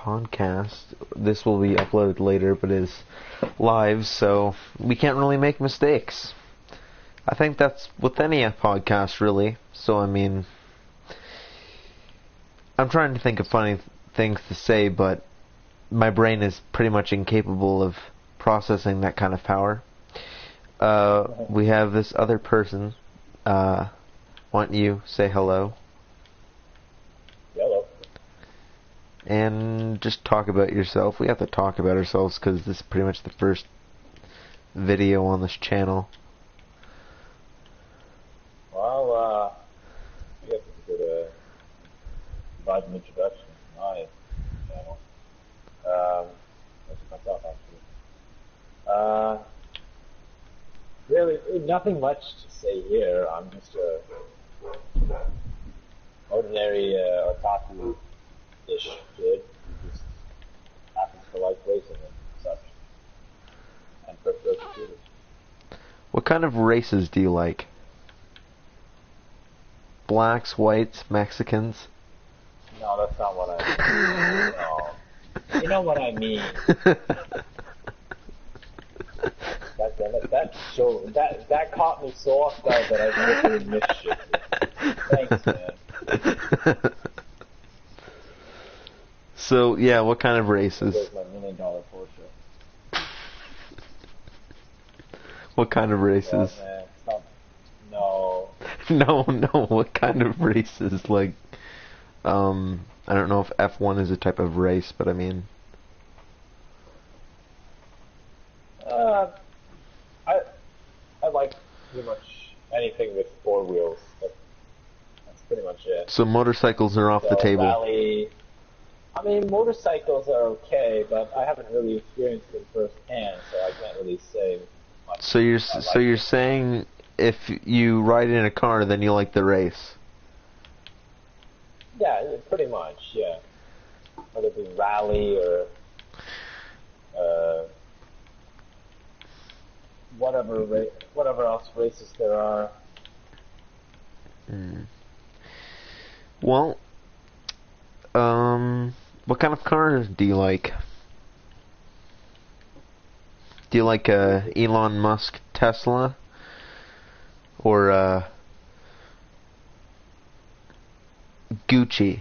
podcast. This will be uploaded later, but is live, so we can't really make mistakes. I think that's with any podcast, really. So, I mean, I'm trying to think of funny things to say, but my brain is pretty much incapable of processing that kind of power. We have this other person. Why don't you say hello? Hello. And just talk about yourself. We have to talk about ourselves because this is pretty much the first video on this channel. Well, I guess it's good to provide an introduction to my channel. That's myself, actually. Really, nothing much to say here. I'm just a ordinary otaku-ish kid who just happens to like racing and such, and first person shooters. What kind of races do you like? Blacks, whites, Mexicans? No, that's not what I mean. No. You know what I mean. That caught me so off guard that I literally missed shit. Thanks, man. So, yeah, what kind of races? There's my $1 million Porsche. What kind of races? Yeah, man, stop. No. No, what kind of races? Like, I don't know if F1 is a type of race, but I mean... I like pretty much anything with 4 wheels. That's pretty much it. So motorcycles are off the table. Rally. I mean, motorcycles are okay, but I haven't really experienced them firsthand, so I can't really say much. So you're saying if you ride in a car, then you like the race? Yeah, pretty much. Yeah. Whether it be rally or whatever else races there are. Well, what kind of cars do you like? Do you like Elon Musk Tesla or Gucci?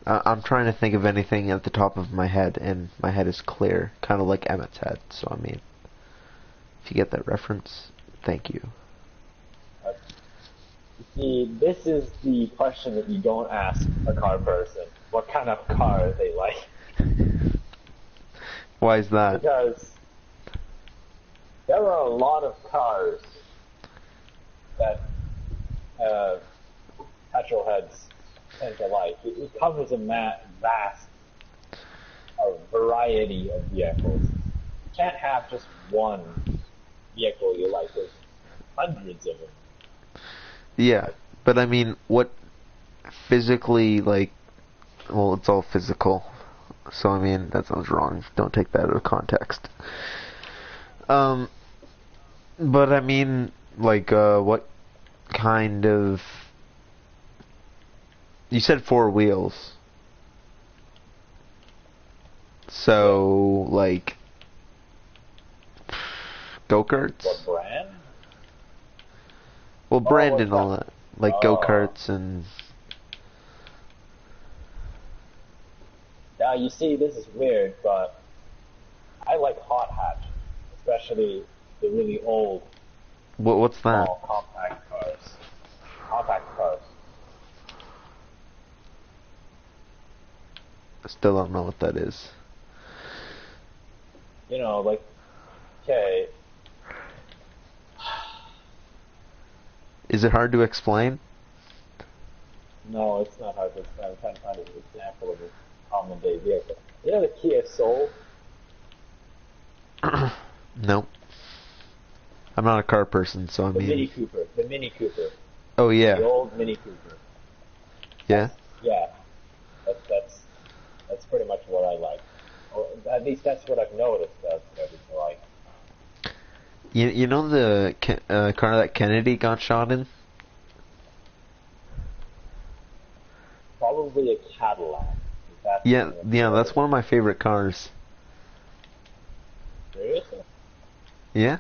I'm trying to think of anything at the top of my head, and my head is clear, kind of like Emmett's head. So I mean, if you get that reference, thank you. See, this is the question that you don't ask a car person. What kind of car they like? Why is that? Because there are a lot of cars that petrol heads tend to like. It covers a vast variety of vehicles. You can't have just one vehicle you like. There's hundreds of them. Yeah, but I mean, what physically, like, well, it's all physical, so I mean, that sounds wrong. Don't take that out of context. But I mean, like, what kind of... You said 4 wheels. So, like, go-karts? What brand? Well, brand and all that. Like go-karts and... Now, you see, this is weird, but I like hot hatch, especially the really old, What's that? small, compact cars. Compact cars. I still don't know what that is. You know, like, okay. Is it hard to explain? No, it's not hard to explain. I'm trying to find an example of a common day vehicle. You know the Kia Soul? Nope. I'm not a car person, so I mean... The Mini Cooper. Oh, yeah. The old Mini Cooper. Yeah? Yeah. That's pretty much what I like. Or at least that's what I've noticed that people like. You know the car that Kennedy got shot in? Probably a Cadillac. Yeah, that's one of my favorite cars. Seriously? Yeah,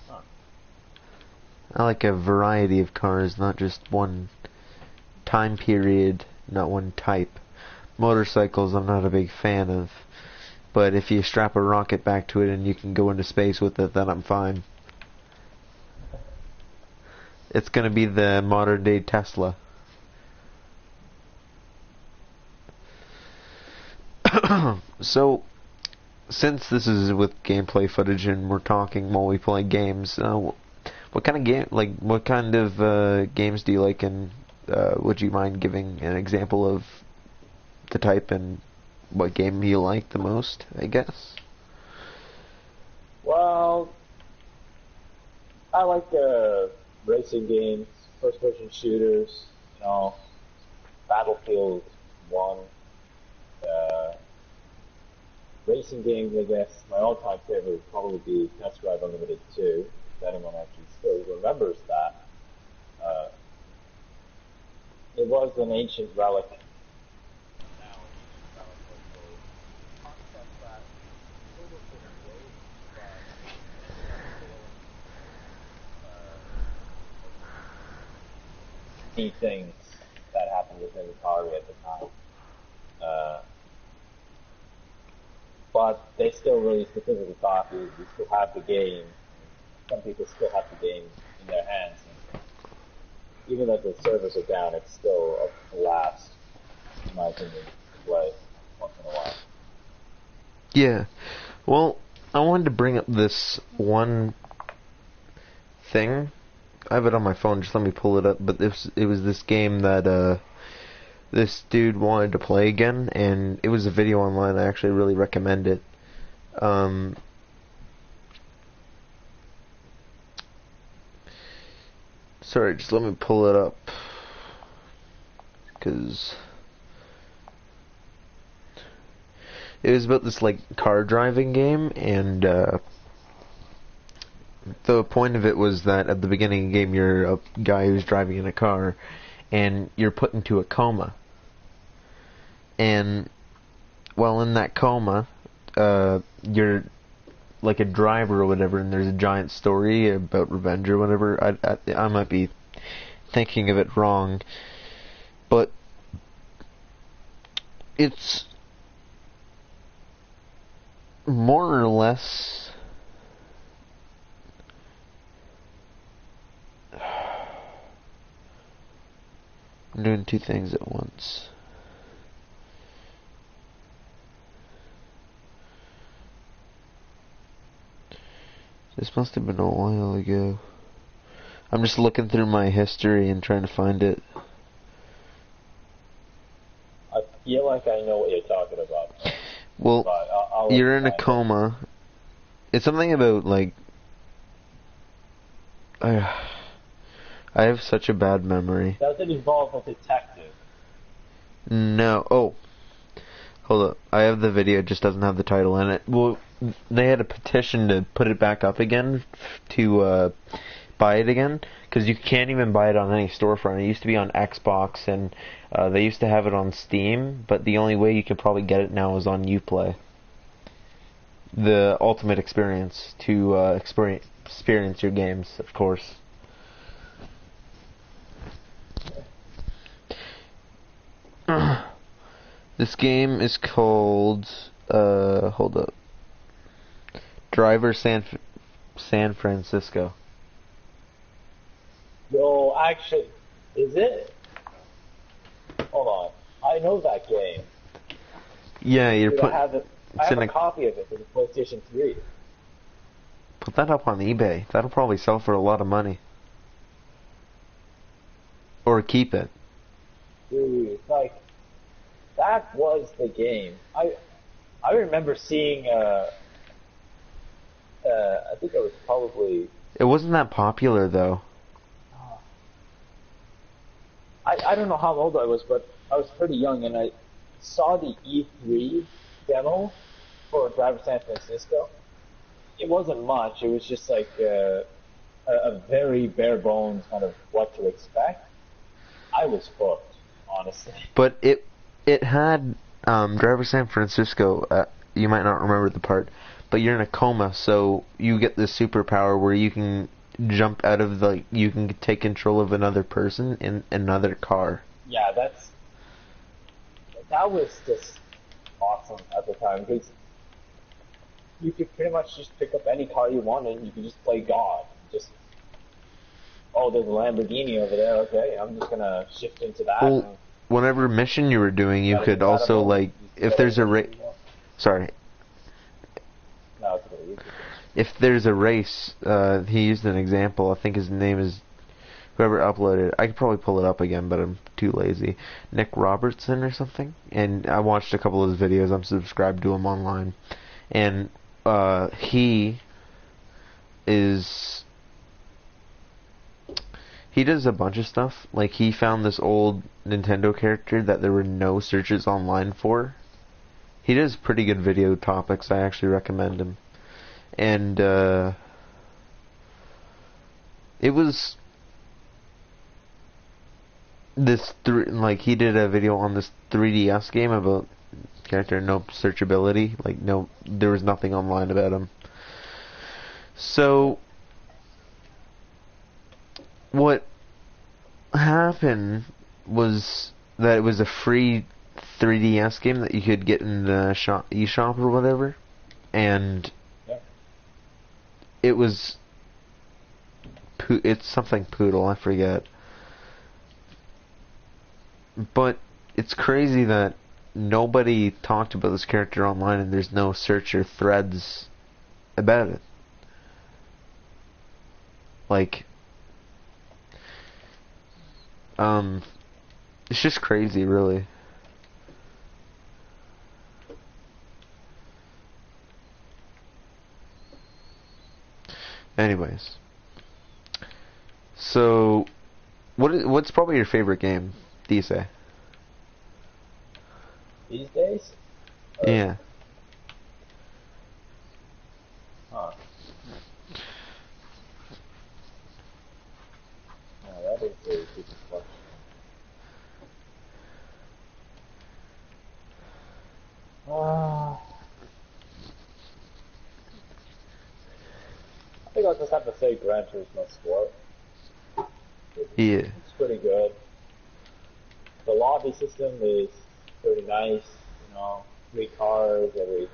Huh. I like a variety of cars, not just one time period, not one type. Motorcycles I'm not a big fan of, but if you strap a rocket back to it and you can go into space with it, then I'm fine. It's gonna be the modern day Tesla. So, since this is with gameplay footage and we're talking while we play games, what kind of games do you like, and would you mind giving an example of the type and what game you like the most, I guess? Well, I like racing games, first-person shooters, Battlefield 1, uh, racing games, I guess. My all-time favorite would probably be Test Drive Unlimited 2, if anyone actually still remembers that. Uh, it was an ancient relic. Now, an ancient relic of a concept that almost didn't wait, but ended up failing many things that happened within Atari at the time. Uh, but they still released the physical copies. We still have the game. Some people still have the game in their hands. And even though the servers are down, it's still a blast, in my opinion, to play once in a while. Yeah. Well, I wanted to bring up this one thing. I have it on my phone, just let me pull it up, but it was this game that this dude wanted to play again, and it was a video online. I actually really recommend it. Sorry, just let me pull it up, because it was about this like car driving game, and the point of it was that at the beginning of the game you're a guy who's driving in a car, and you're put into a coma. And while in that coma, you're like a driver or whatever, and there's a giant story about revenge or whatever. I might be thinking of it wrong, but it's more or less I'm doing two things at once. This must have been a while ago. I'm just looking through my history and trying to find it. I feel like I know what you're talking about. Well, But I'll you're in a coma. It's something about, like... I have such a bad memory. Does it involve a detective? No. Oh. Hold up. I have the video, it just doesn't have the title in it. Well, they had a petition to put it back up again, to buy it again, because you can't even buy it on any storefront. It used to be on Xbox, and they used to have it on Steam, but the only way you could probably get it now is on Uplay. The ultimate experience to experience your games, of course. This game is called, hold up, Driver San Francisco. No, actually, is it? Hold on. I know that game. Yeah, you're Dude, putting... I have a copy of it for the PlayStation 3. Put that up on eBay. That'll probably sell for a lot of money. Or keep it. Dude, like, that was the game. I remember seeing, I think it was probably... It wasn't that popular, though. I don't know how old I was, but I was pretty young, and I saw the E3 demo for Driver San Francisco. It wasn't much. It was just like a very bare bones kind of what to expect. I was hooked, honestly. But it had Driver San Francisco. You might not remember the part, but you're in a coma, so you get this superpower where you can jump out of you can take control of another person in another car. Yeah, that was just awesome at the time because you could pretty much just pick up any car you wanted and you could just play God. Just, oh, there's a Lamborghini over there. Okay, I'm just gonna shift into that. Well, And whatever mission you were doing, you gotta could get that also home. if there's a race. Sorry, No, it's really easy. if there's a race, he used an example. I think his name is whoever uploaded it. I could probably pull it up again, but I'm too lazy. Nick Robertson or something. And I watched a couple of his videos. I'm subscribed to him online, and he is he does a bunch of stuff. Like he found this old Nintendo character that there were no searches online for. He does pretty good video topics. I actually recommend him. And it was he did a video on this 3DS game about character no searchability. Like no, there was nothing online about him. So what happened was that it was a free 3DS game that you could get in the eShop or whatever, and Yeah. it was it's something Poodle, I forget. But it's crazy that nobody talked about this character online and there's no search or threads about it. Like, it's just crazy, really. Anyways, so what's probably your favorite game, do you say? These days? Yeah. Huh. Yeah, that is a good question. I think I'll just have to say Gran Turismo Sport. Yeah. It's pretty good. The lobby system is pretty nice. 3 cars every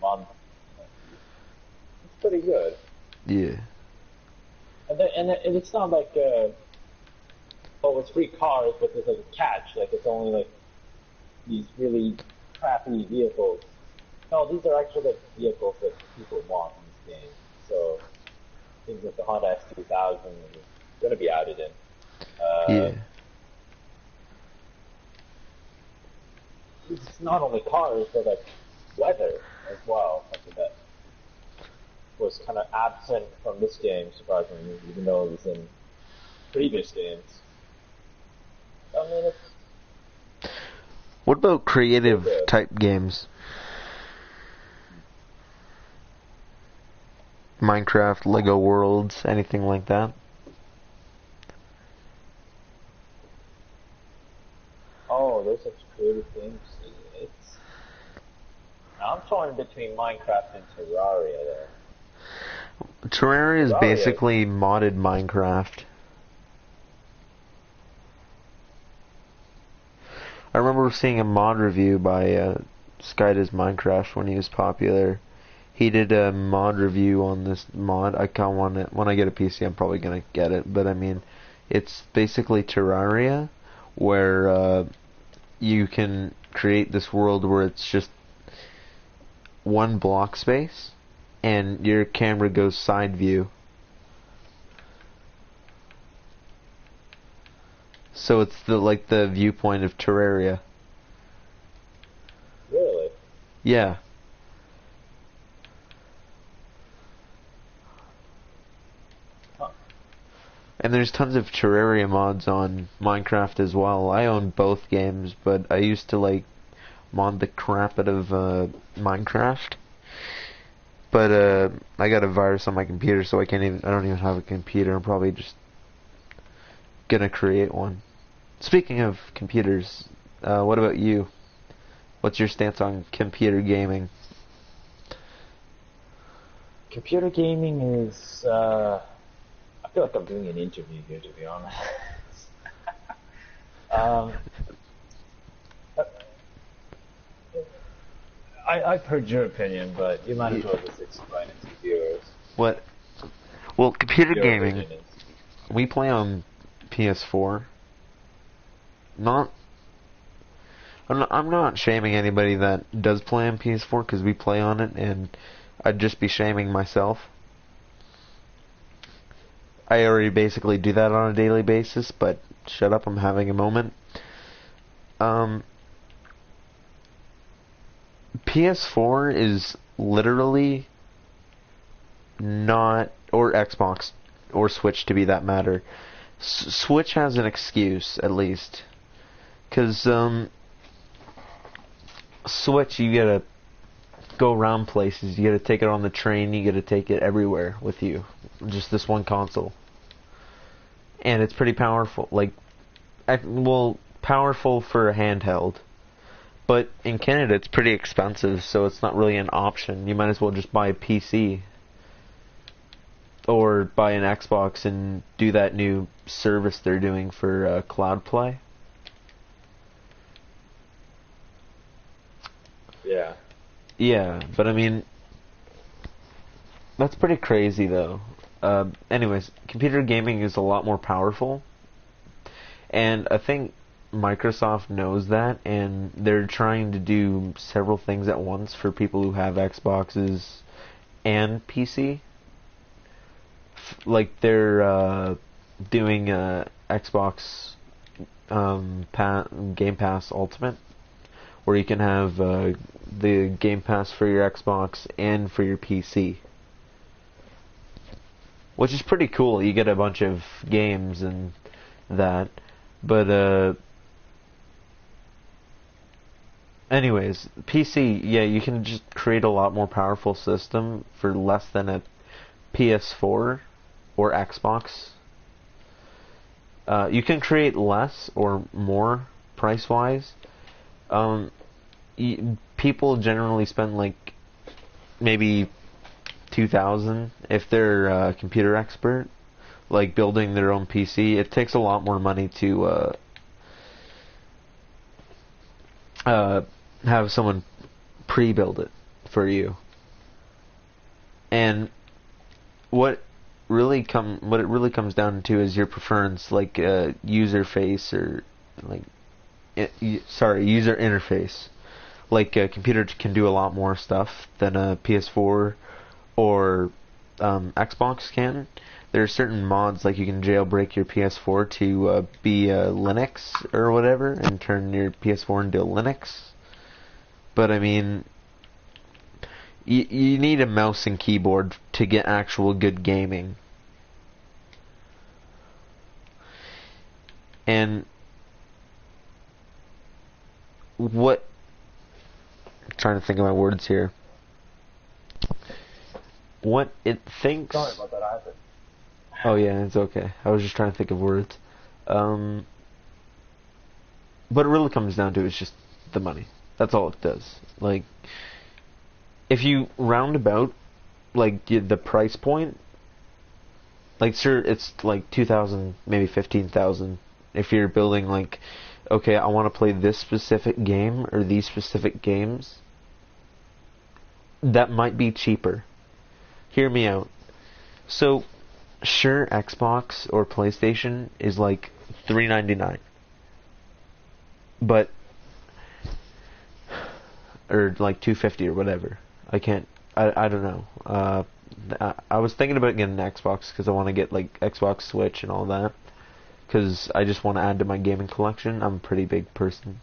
month. It's pretty good. Yeah. And it's not like it's 3 cars, but there's like a catch. Like it's only like these really crappy vehicles. No, these are actually like vehicles that people want in this game. So things like the Honda S2000 are going to be added in. Yeah. It's not only cars, but like weather as well. Something that was kind of absent from this game, surprisingly, even though it was in previous games. I mean, it's What about creative good. type games? Minecraft, Lego Worlds, anything like that? Oh, there's such creative things. It's I'm torn between Minecraft and Terraria there. Terraria is Terraria. basically modded Minecraft. I remember seeing a mod review by Sky Does Minecraft when he was popular. He did a mod review on this mod. I can't want it. When I get a PC, I'm probably gonna get it. But I mean, it's basically Terraria, where you can create this world where it's just one block space, and your camera goes side view. So it's the viewpoint of Terraria. Really? Yeah. Huh. And there's tons of Terraria mods on Minecraft as well. I own both games, but I used to mod the crap out of Minecraft. But I got a virus on my computer, so I don't even have a computer. I'm probably just gonna create one. Speaking of computers, what about you? What's your stance on computer gaming? Computer gaming is. I feel like I'm doing an interview here, to be honest. um, I've heard your opinion, but you might as well just explain it to viewers. What? Well, computer Your gaming, opinion is. we play on PS4. Not, I'm not shaming anybody that does play on PS4 because we play on it, and I'd just be shaming myself. I already basically do that on a daily basis, but shut up, I'm having a moment. Um, PS4 is literally not, or Xbox, or Switch to be that matter. Switch has an excuse, at least. Because, Switch, you gotta go around places, you gotta take it on the train, you gotta take it everywhere with you. Just this one console. And it's pretty powerful. Like, well, powerful for a handheld. But in Canada, it's pretty expensive, so it's not really an option. You might as well just buy a PC. Or buy an Xbox and do that new service they're doing for cloud play. Yeah. Yeah, but I mean, that's pretty crazy though. Anyways, computer gaming is a lot more powerful, and I think Microsoft knows that, and they're trying to do several things at once for people who have Xboxes and PC. Like they're doing Xbox Game Pass Ultimate, where you can have the Game Pass for your Xbox and for your PC. Which is pretty cool. You get a bunch of games and that. But, anyways, PC, yeah, you can just create a lot more powerful system for less than a PS4 or Xbox. You can create less or more price-wise. People generally spend like maybe 2,000 if they're a computer expert, like building their own PC. It takes a lot more money to have someone pre-build it for you. And what it really comes down to is your preference, like user face or like user interface. Like a computer can do a lot more stuff than a PS4 or Xbox can. There are certain mods, like you can jailbreak your PS4 to be Linux or whatever, and turn your PS4 into Linux. But I mean, you need a mouse and keyboard to get actual good gaming. And what... I'm trying to think of my words here. What it thinks... Sorry about that, Ivan. Oh yeah, it's okay. I was just trying to think of words. What it really comes down to is just the money. That's all it does. Like, if you round about, like, the price point, like, sure, it's like 2,000, maybe 15,000. If you're building, like, okay, I want to play this specific game or these specific games, that might be cheaper. Hear me out. So, sure, Xbox or PlayStation is like $3.99, but or like $2.50 or whatever. I don't know. I was thinking about getting an Xbox because I want to get like Xbox Switch and all that, because I just want to add to my gaming collection. I'm a pretty big person,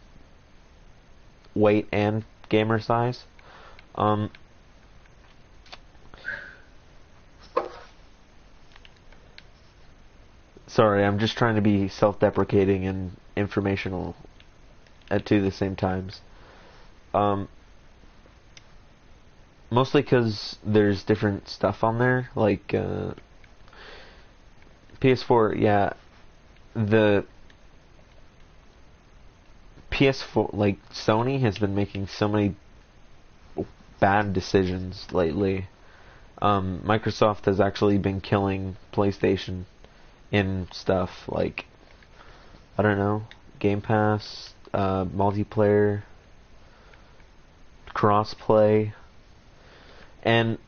weight and gamer size. Sorry, I'm just trying to be self-deprecating and informational at two the same times. Mostly because there's different stuff on there, like PS4. Yeah, the PS4, like Sony has been making so many bad decisions lately. Microsoft has actually been killing PlayStation in stuff like, I don't know, Game Pass, multiplayer, crossplay, and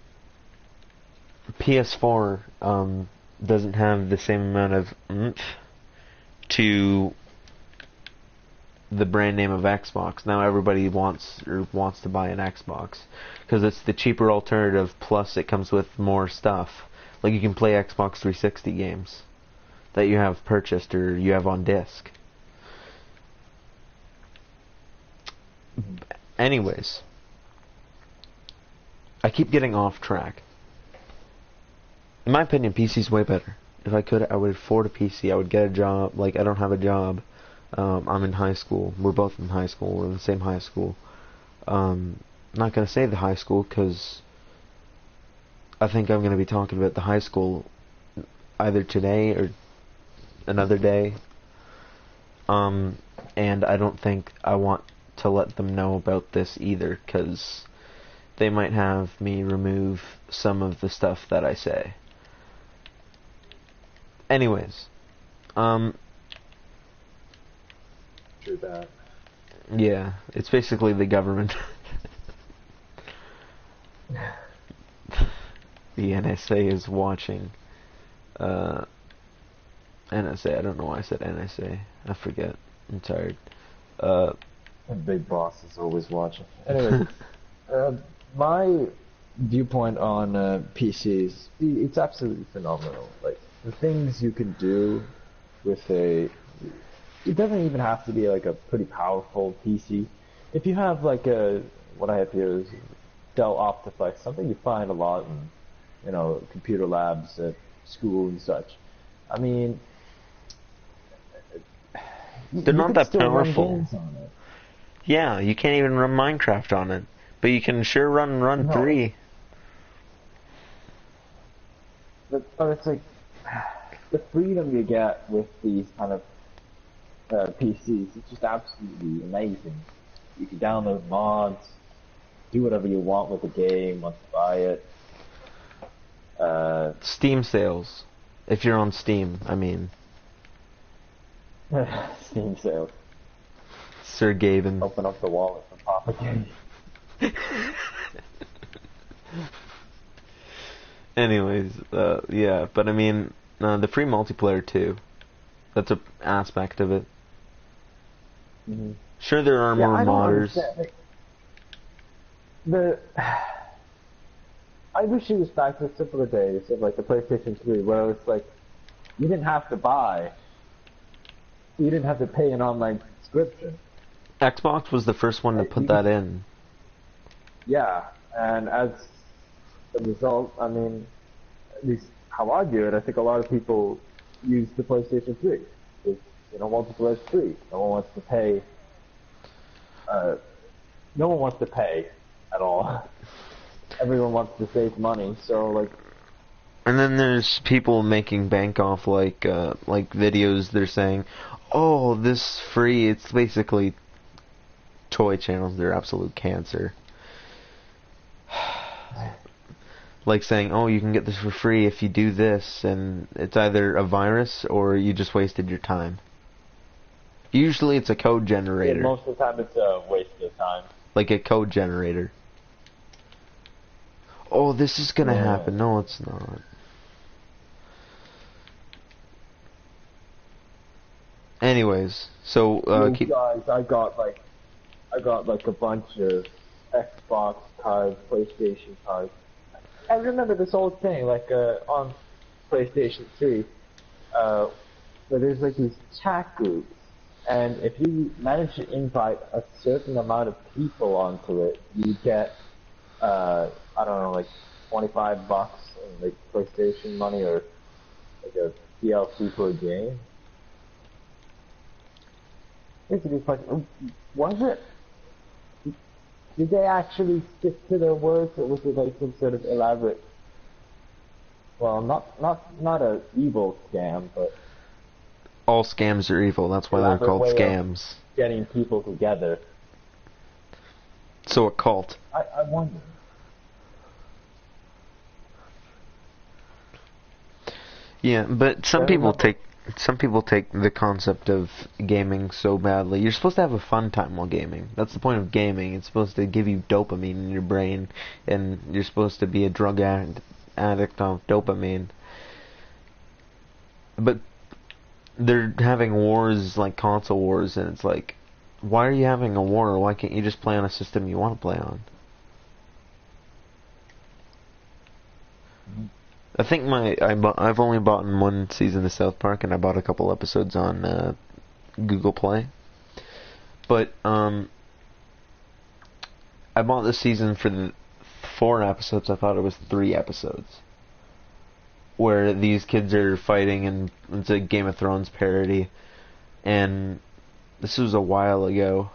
PS4 doesn't have the same amount of oomph to the brand name of Xbox. Now everybody wants to buy an Xbox because it's the cheaper alternative, plus it comes with more stuff. Like you can play Xbox 360 games that you have purchased or you have on disc. Anyways, I keep getting off track. In my opinion, PC's way better. If I could, I would afford a PC. I would get a job. Like, I don't have a job. I'm in high school. We're both in high school. We're in the same high school. I'm not going to say the high school because I think I'm going to be talking about the high school either today or another day. And I don't think I want to let them know about this either because they might have me remove some of the stuff that I say. Anyways, True that. yeah, it's basically the government. The NSA is watching. NSA, I don't know why I said NSA. I forget. I'm tired. The big boss is always watching. Anyway, my viewpoint on PCs, it's absolutely phenomenal. Like, the things you can do with it doesn't even have to be like a pretty powerful PC. If you have like what I have here is Dell Optiflex, something you find a lot in, computer labs at school and such. I mean, they're you not can that still run powerful. games on it. Yeah, you can't even run Minecraft on it, but you can sure run No. 3. But it's like the freedom you get with these kind of PCs. It's just absolutely amazing. You can download mods, do whatever you want with the game once you buy it. Steam sales, if you're on Steam, I mean. Steam sales. Sir Gaben. Open up the wallet for Papa Gabe. Anyways, yeah, but I mean, the free multiplayer too. That's a aspect of it. Mm-hmm. Sure, there are more I don't modders. understand. I wish it was back to the simpler days of like the PlayStation 3, where it's like you didn't have to buy, you didn't have to pay an online subscription. Xbox was the first one to put that in. Yeah, and as a result, I mean, at least how I view it, I think a lot of people use the PlayStation 3. Because, multiplayer is free. No one wants to pay. No one wants to pay at all. Everyone wants to save money, so like. And then there's people making bank off like videos. They're saying, "Oh, this free." It's basically toy channels. They're absolute cancer. Like saying, "Oh, you can get this for free if you do this," and it's either a virus or you just wasted your time. Usually, it's a code generator. Yeah, most of the time, it's a waste of time. Like a code generator. Oh, this is gonna happen. No, it's not. Anyways, so guys, I got like a bunch of Xbox cards, PlayStation cards. I remember this old thing, like on PlayStation 3, where there's like these chat groups, and if you manage to invite a certain amount of people onto it, you get I don't know, like $25 in like PlayStation money or like a DLC for a game. Basically, it's like, was it? Did they actually stick to their words, or was it like some sort of elaborate? Well, not a evil scam, but all scams are evil. That's why they're called scams. getting people together. So a cult. I wonder. Yeah, but some I people remember- take the concept of gaming so badly. You're supposed to have a fun time while gaming. That's the point of gaming. It's supposed to give you dopamine in your brain, and you're supposed to be a drug addict on dopamine. But they're having wars like console wars, and it's like, why are you having a war? Why can't you just play on a system you want to play on? I think I've only bought one season of South Park, and I bought a couple episodes on Google Play. But I bought this season for the 4 episodes. I thought it was 3 episodes, where these kids are fighting, and it's a Game of Thrones parody. And this was a while ago,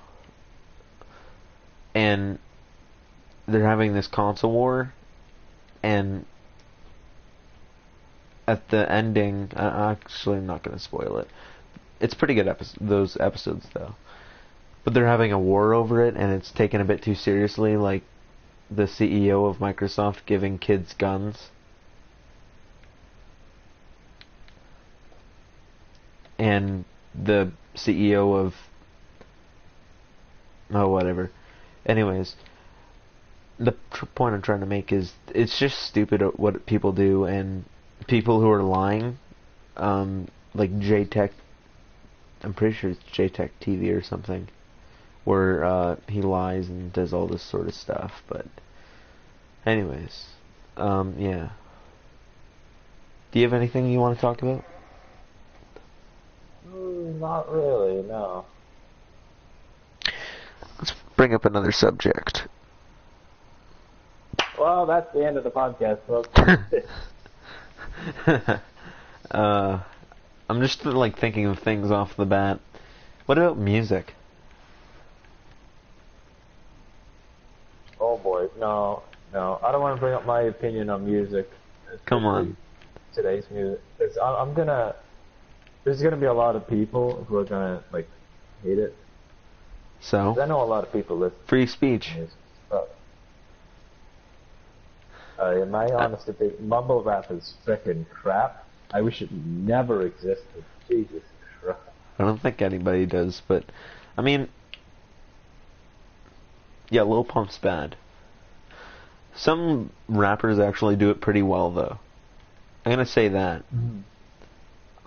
and they're having this console war, and at the ending, actually, I'm not going to spoil it. It's pretty good those episodes, though. But they're having a war over it, and it's taken a bit too seriously, like the CEO of Microsoft giving kids guns. And the CEO of... Oh, whatever. Anyways, the point I'm trying to make is, it's just stupid what people do, and people who are lying, like JTech, I'm pretty sure it's JTech TV or something, where he lies and does all this sort of stuff. But anyways, yeah. Do you have anything you want to talk about? Not really, no. Let's bring up another subject. Well, that's the end of the podcast, folks. I'm just like thinking of things off the bat. What about music? Oh boy, no. I don't want to bring up my opinion on music. Come on. Today's music. There's gonna be a lot of people who are gonna like hate it. So? I know a lot of people listen. Free speech. To music, but, in my honest opinion, mumble rap is frickin' crap. I wish it never existed. Jesus Christ. I don't think anybody does, but I mean, yeah, Lil Pump's bad. Some rappers actually do it pretty well, though. I'm gonna say that. Mm-hmm.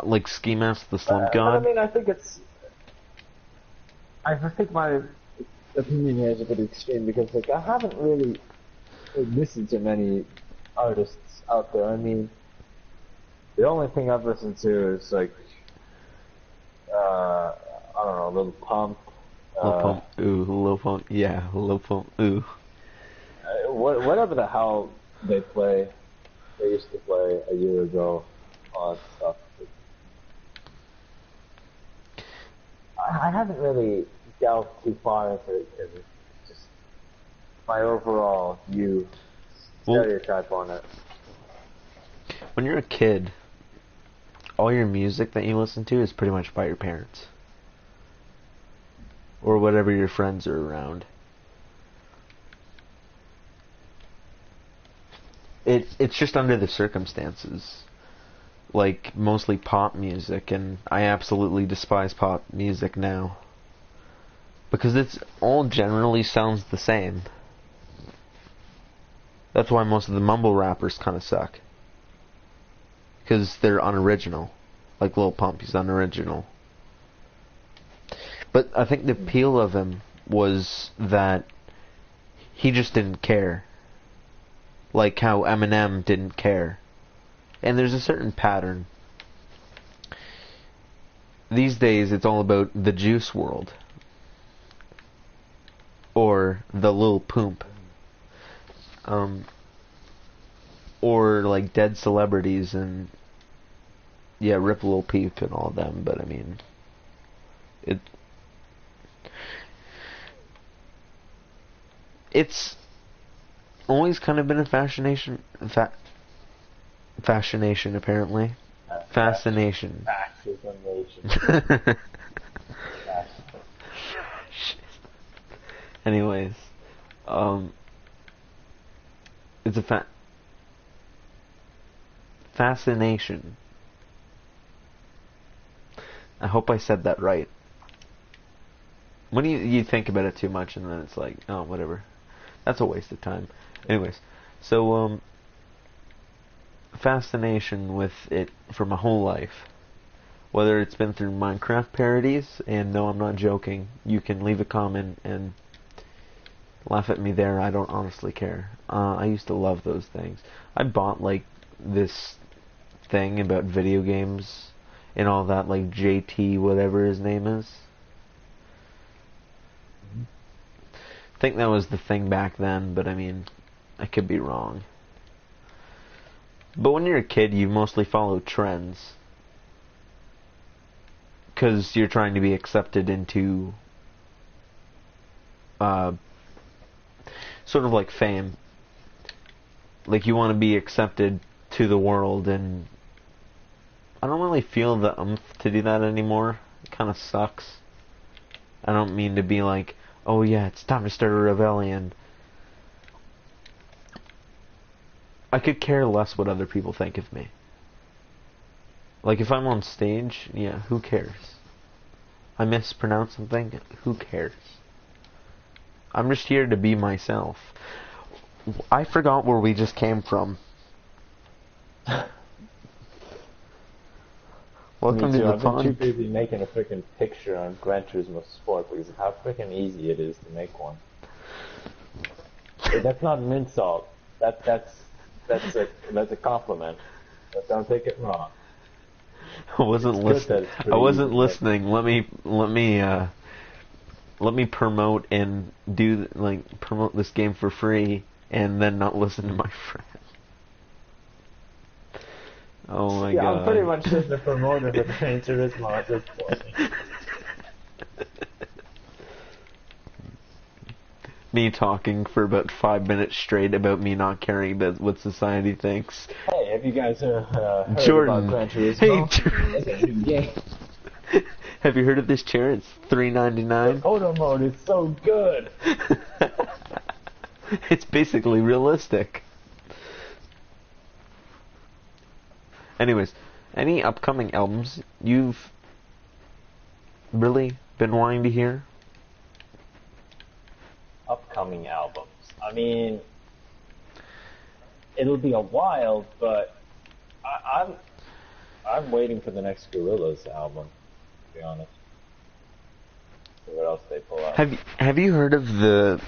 Like Ski Mask the Slump But I God. mean, I think my opinion here is a bit extreme because, like, I haven't really listened to many artists out there. I mean, the only thing I've listened to is like, I don't know, Lil Pump. Lil Pump, ooh, Lil Pump, yeah, Lil Pump, ooh. Whatever the hell they used to play a year ago on stuff. I haven't really delved too far into it because it's just my overall view, stereotype on it. When you're a kid, all your music that you listen to is pretty much by your parents. Or whatever your friends are around. It's just under the circumstances. Like, mostly pop music, and I absolutely despise pop music now. Because it's all generally sounds the same. That's why most of the mumble rappers kind of suck. Because they're unoriginal. Like Lil Pump, he's unoriginal. But I think the appeal of him was that he just didn't care. Like how Eminem didn't care. And there's a certain pattern. These days it's all about the Juice WRLD. Or the Lil Pump. Or like dead celebrities and yeah, Rip Lil Peep and all them, but I mean it's always kind of been a fascination apparently. Fascination. Anyways, it's a fascination. I hope I said that right. When you think about it too much, and then it's like, oh, whatever. That's a waste of time. Anyways, so fascination with it for my whole life. Whether it's been through Minecraft parodies, and no, I'm not joking. You can leave a comment and laugh at me there. I don't honestly care. I used to love those things. I bought like this thing about video games and all that, like JT, whatever his name is. I think that was the thing back then, but I mean, I could be wrong. But when you're a kid, you mostly follow trends. Because you're trying to be accepted into sort of like fame. Like you want to be accepted to the world, and I don't really feel the oomph to do that anymore. It kind of sucks. I don't mean to be like, oh yeah, it's time to start a rebellion. I could care less what other people think of me. Like if I'm on stage, yeah, who cares? I mispronounce something, who cares? I'm just here to be myself. I forgot where we just came from. Welcome to the I've been pond. too busy making a freaking picture on Gran Turismo Sport because of how freaking easy it is to make one. That's not an insult. That's a compliment. But don't take it wrong. I wasn't listening. I wasn't listening. Let me promote and promote this game for free, and then not listen to my friend. Oh my god. I'm pretty much just a promoter for Gran Turismo at this point. Me talking for about 5 minutes straight about me not caring about what society thinks. Hey, have you guys heard Jordan. about Gran Turismo? Hey, Jordan. It's a new game. Have you heard of this chair? It's $3.99. Photo mode is so good. It's basically realistic. Anyways, any upcoming albums you've really been wanting to hear? Upcoming albums. I mean, it'll be a while, but I'm waiting for the next Gorillaz album. To be honest, see what else they pull out. Have you heard of the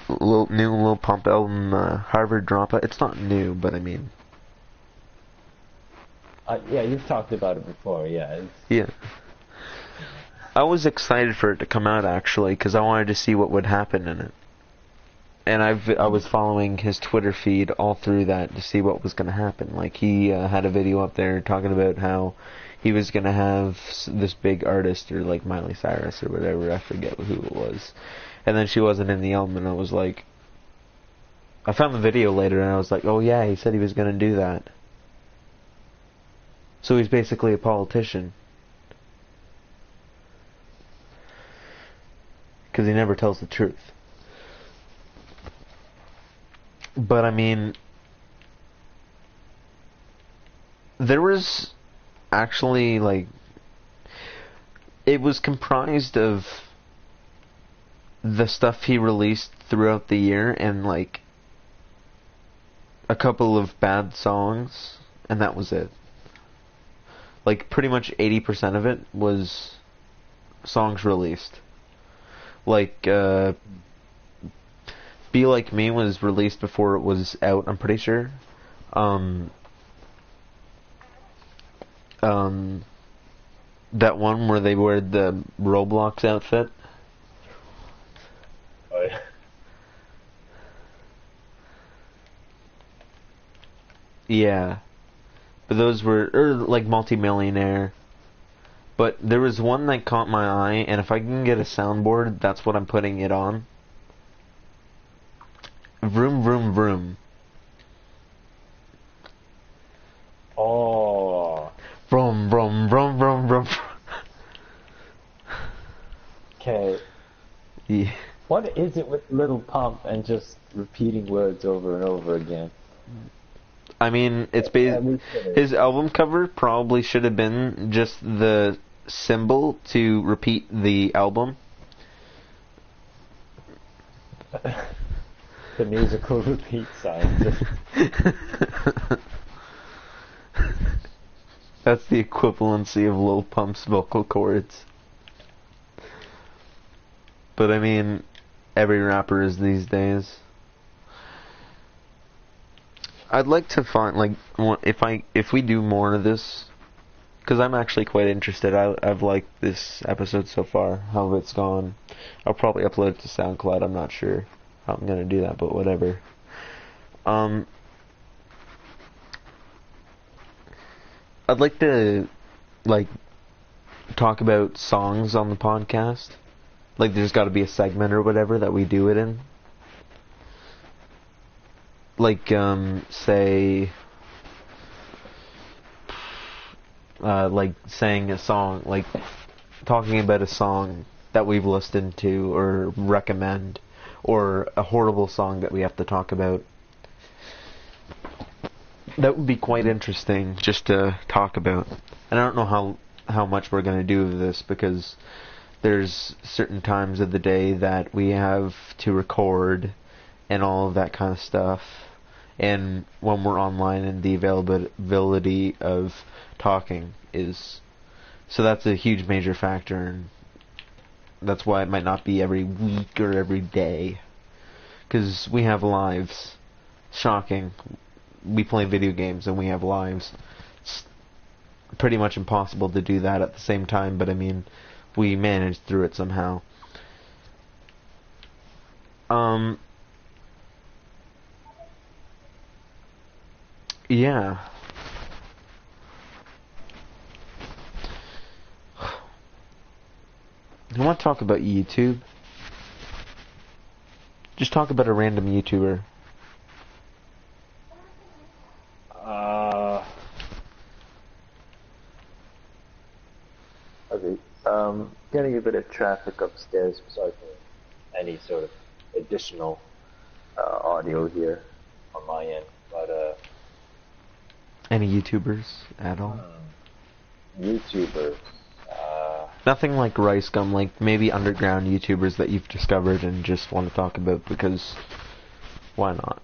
new Lil Pump album, Harvard Dropout? It's not new, but I mean. Yeah, you've talked about it before. Yeah. Yeah. I was excited for it to come out actually, because I wanted to see what would happen in it. And I was following his Twitter feed all through that to see what was going to happen. Like he had a video up there talking about how he was going to have this big artist, or like Miley Cyrus or whatever, I forget who it was. And then she wasn't in the album, and I was like, I found the video later and I was like, oh yeah, he said he was going to do that. So he's basically a politician. Because he never tells the truth. But I mean, there was actually like, it was comprised of the stuff he released throughout the year and like a couple of bad songs, and that was it. Like pretty much 80% of it was songs released. Like Be Like Me was released before it was out, I'm pretty sure. That one where they wear the Roblox outfit. Oh yeah. Yeah. But those were, or like Multimillionaire. But there was one that caught my eye, and if I can get a soundboard, that's what I'm putting it on. Vroom Vroom Vroom. Oh. Vroom Vroom Vroom Vroom Vroom. Okay. Yeah. What what is it with Little Pump and just repeating words over and over again? I mean, it's his album cover probably should have been just the symbol to repeat the album. The musical repeat sign. That's the equivalency of Lil Pump's vocal cords. But I mean, every rapper is these days. I'd like to find, like, if we do more of this, because I'm actually quite interested. I've liked this episode so far, how it's gone. I'll probably upload it to SoundCloud. I'm not sure how I'm gonna do that, but whatever. I'd like to, like, talk about songs on the podcast. Like, there's got to be a segment or whatever that we do it in. Like, say, like, saying a song, like, talking about a song that we've listened to or recommend, or a horrible song that we have to talk about. That would be quite interesting just to talk about. And I don't know how much we're going to do of this, because there's certain times of the day that we have to record and all of that kind of stuff. And when we're online, and the availability of talking is... So that's a huge major factor, and that's why it might not be every week or every day. Because we have lives. Shocking. We play video games and we have lives. It's pretty much impossible to do that at the same time, but I mean, we managed through it somehow. Yeah. I want to talk about YouTube. Just talk about a random YouTuber. Okay. Getting a bit of traffic upstairs, sorry for any sort of additional audio here on my end, but Any YouTubers at all? YouTubers. Nothing like Rice Gum, like maybe underground YouTubers that you've discovered and just want to talk about, because why not?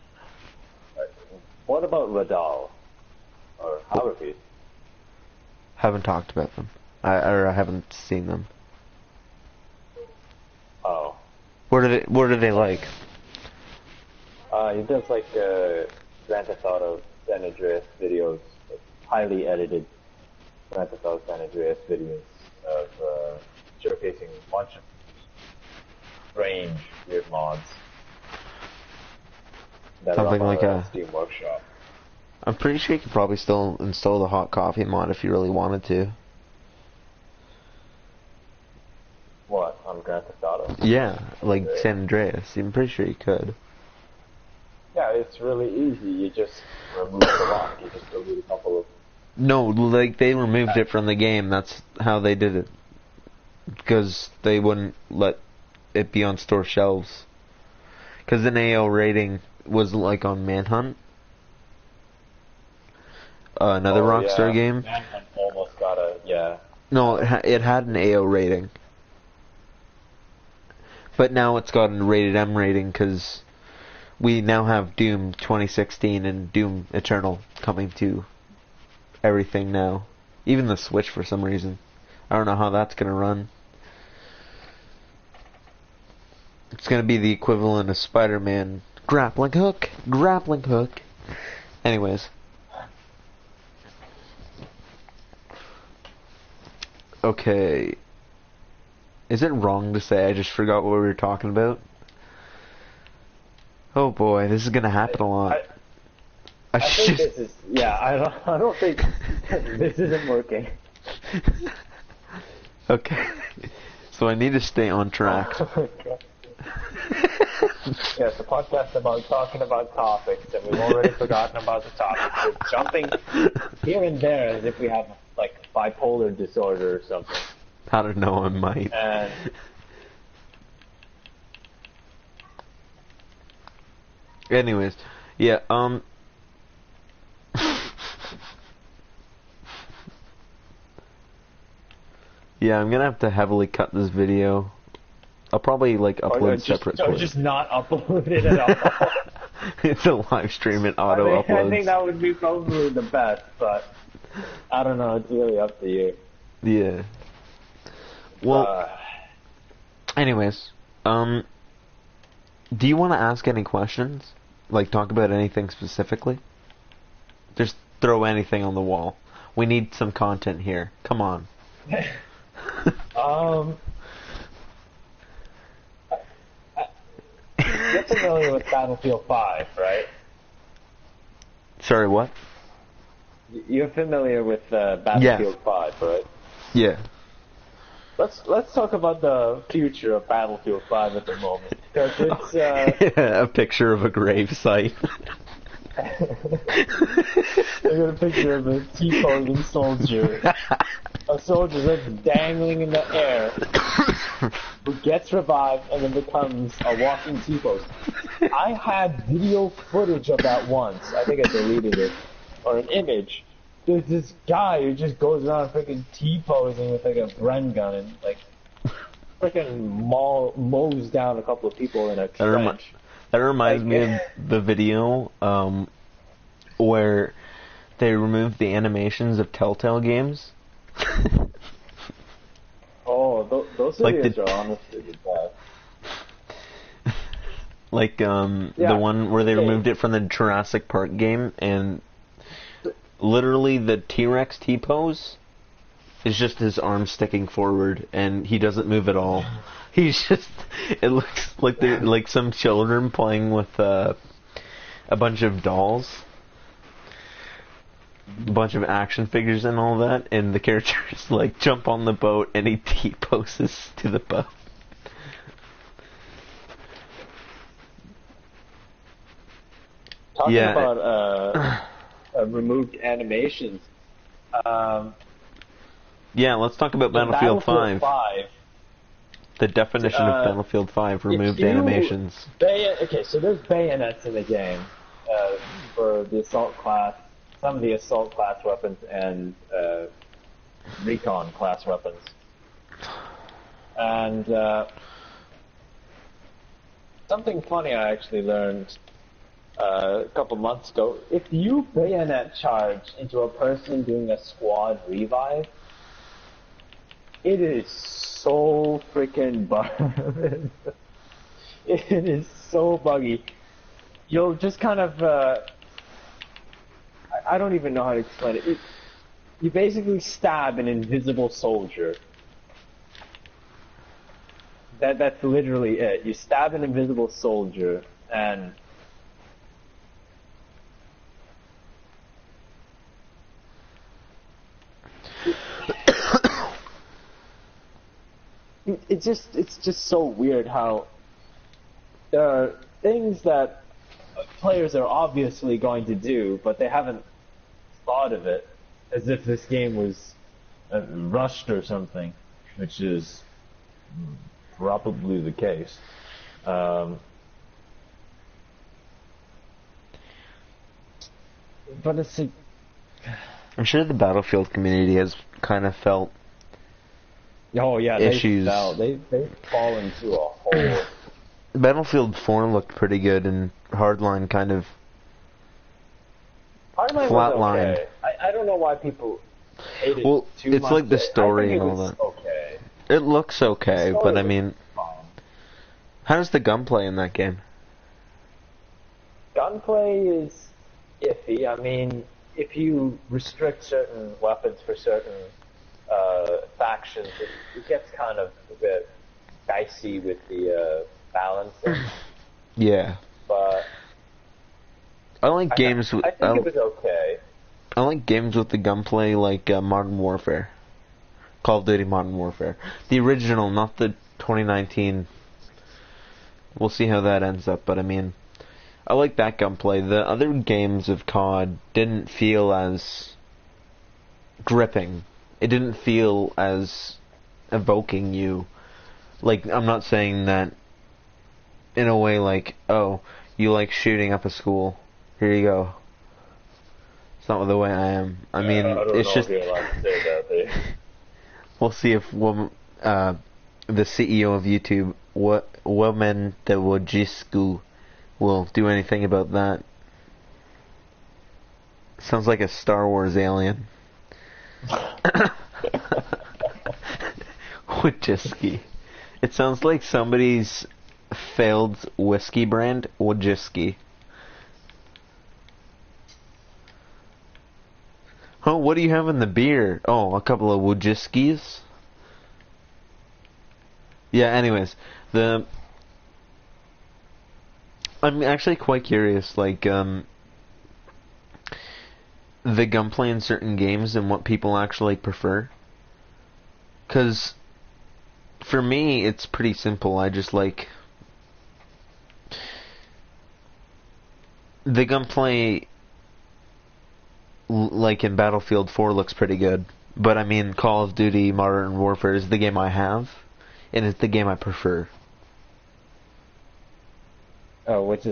What about Radal? Or Haverfield? Haven't talked about them. I haven't seen them. Oh. What are they like? He does like Grand Theft Auto San Andreas videos, like, highly edited Grand Theft Auto San Andreas videos of showcasing a bunch of strange, weird mods that Something run like on a Steam Workshop. I'm pretty sure you could probably still install the hot coffee mod if you really wanted to. What, on Grand Theft Auto? Yeah, like San Andreas. I'm pretty sure you could. Yeah, it's really easy. You just remove the lock. You just delete a couple of... No, like, they removed it from the game. That's how they did it. Because they wouldn't let it be on store shelves. Because an AO rating was like on Manhunt. Another Rockstar game. Manhunt almost got a... Yeah. No, it had an AO rating. But now it's got a rated M rating because we now have Doom 2016 and Doom Eternal coming to everything now. Even the Switch for some reason. I don't know how that's going to run. It's going to be the equivalent of Spider-Man grappling hook. Anyways. Okay. Is it wrong to say I just forgot what we were talking about? Oh boy, this is gonna happen a lot. I think this is... Yeah, I don't think this isn't working. Okay. So I need to stay on track. Yes, the podcast about talking about topics, and we've already forgotten about the topics. We're jumping here and there as if we have, like, bipolar disorder or something. I don't know, I might. And Anyways, yeah, yeah, I'm gonna have to heavily cut this video. I'll probably like upload separate Or clips. just not upload it at all. It's a live stream and auto I uploads. think that would be probably the best, but I don't know. It's really up to you. Yeah. Well, anyways, do you want to ask any questions? Like, talk about anything specifically? Just throw anything on the wall. We need some content here. Come on. You're familiar with Battlefield 5, right? Sorry, what? You're familiar with Battlefield 5, right? Yeah. Let's talk about the future of Battlefield 5 at the moment, because it's A picture of a grave site. I got a picture of a T-posing soldier. A soldier that's dangling in the air, who gets revived and then becomes a walking T-pose. I had video footage of that once. I think I deleted it. Or an image. There's this guy who just goes around freaking T-posing with like a Bren gun and like freaking mows down a couple of people in a trench. That reminds me of the video where they removed the animations of Telltale games. Oh, those videos are honestly the best. Like the one where they removed it from the Jurassic Park game, and literally the T-Rex T-pose is just his arm sticking forward, and he doesn't move at all. He's just, it looks like they're like some children playing with a bunch of dolls, a bunch of action figures and all that, and the characters like jump on the boat and he T-poses to the boat. Talking about removed animations. Yeah, let's talk about Battlefield 5. The definition of Battlefield 5, removed animations. Okay, so there's bayonets in the game for the assault class, some of the assault class weapons, and recon class weapons. And something funny I actually learned a couple months ago. If you bayonet charge into a person doing a squad revive, it is so freaking buggy. It is so buggy. You'll just kind of, I don't even know how to explain it. You basically stab an invisible soldier. That's literally it. You stab an invisible soldier, and it's just so weird how there are things that players are obviously going to do, but they haven't thought of it as if this game was rushed or something, which is probably the case. But it's like, I'm sure the Battlefield community has kind of felt issues. They fall into a hole. Battlefield 4 looked pretty good, and Hardline kind of flatlined. Okay. I don't know why people hate it too much. It's like the story and all that. Okay. It looks okay, but I mean, how does the gunplay in that game? Gunplay is iffy. I mean, if you restrict certain weapons for certain factions, it gets kind of a bit dicey with the balancing. Yeah. But I like games with. I think it was okay. I like games with the gunplay, like Modern Warfare, Call of Duty Modern Warfare, the original, not the 2019. We'll see how that ends up, but I mean, I like that gunplay. The other games of COD didn't feel as gripping. It didn't feel as evoking you. Like, I'm not saying that in a way like, oh, You like shooting up a school. Here you go. It's not the way I am. I mean, I don't it's know just... if you're allowed to say that. We'll see if the CEO of YouTube, Women the Wojisku, will do anything about that. Sounds like a Star Wars alien. Wojisky. It sounds like somebody's failed whiskey brand, Wojisky. Oh, what do you have in the beer? Oh, a couple of Wojiskis. Yeah, anyways, I'm actually quite curious, like, the gunplay in certain games and what people actually prefer. 'Cause, for me, it's pretty simple. I just like... The gunplay, like in Battlefield 4, looks pretty good. But I mean, Call of Duty Modern Warfare is the game I have, and it's the game I prefer. Oh, which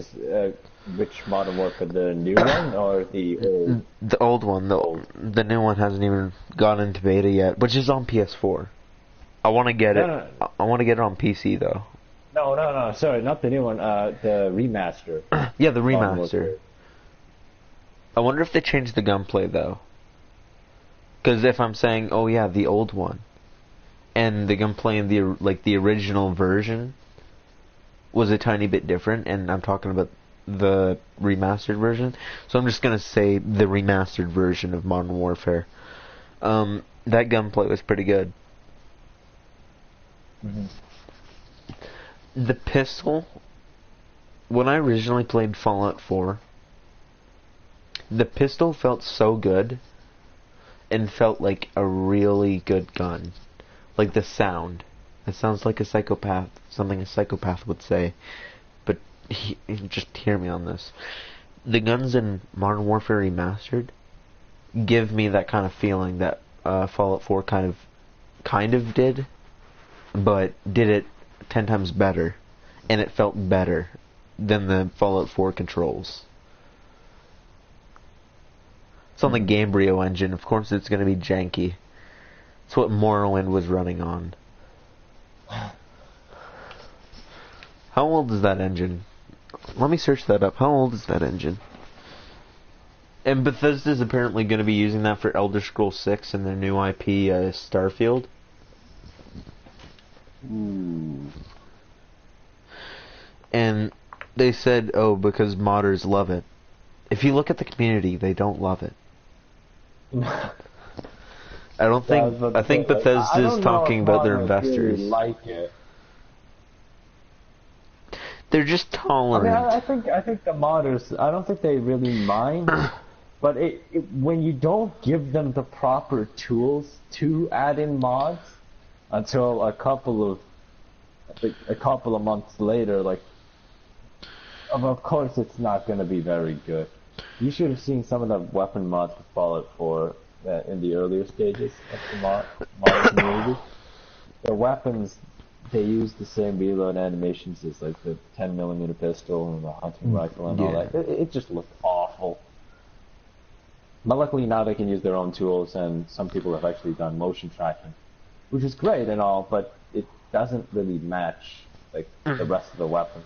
Modern Warfare, the new one or the old? The old one. The new one hasn't even gone into beta yet, which is on PS4. I want to get it. No. I want to get it on PC though. No. Sorry, not the new one. The remaster. Yeah, the Modern remaster. Warfare. I wonder if they changed the gunplay though. Because if I'm saying, oh yeah, the old one, and the gunplay in the original version was a tiny bit different, and I'm talking about the remastered version, so I'm just gonna say the remastered version of Modern Warfare. That gunplay was pretty good. Mm-hmm. The pistol, when I originally played Fallout 4, the pistol felt so good and felt like a really good gun. Like the sound. It sounds like something a psychopath would say. But just hear me on this. The guns in Modern Warfare Remastered give me that kind of feeling that Fallout 4 kind of did, but did it 10 times better, and it felt better than the Fallout 4 controls. It's on the Gamebryo engine. Of course it's going to be janky. It's what Morrowind was running on. How old is that engine? Let me search that up. How old is that engine? And Bethesda's apparently going to be using that for Elder Scrolls 6 and their new IP, Starfield. Ooh. And they said, oh, because modders love it. If you look at the community, they don't love it. I think Bethesda's talking about their investors. Really like it. They're just tolerant. I think the modders, I don't think they really mind, but when you don't give them the proper tools to add in mods until a couple of months later, like, of course it's not going to be very good. You should have seen some of the weapon mods for Fallout 4 in the earlier stages of the mod community. The weapons, they use the same reload animations as like the 10mm pistol and the hunting rifle and all that. It just looked awful. But luckily now they can use their own tools, and some people have actually done motion tracking, which is great and all, but it doesn't really match like the rest of the weapons.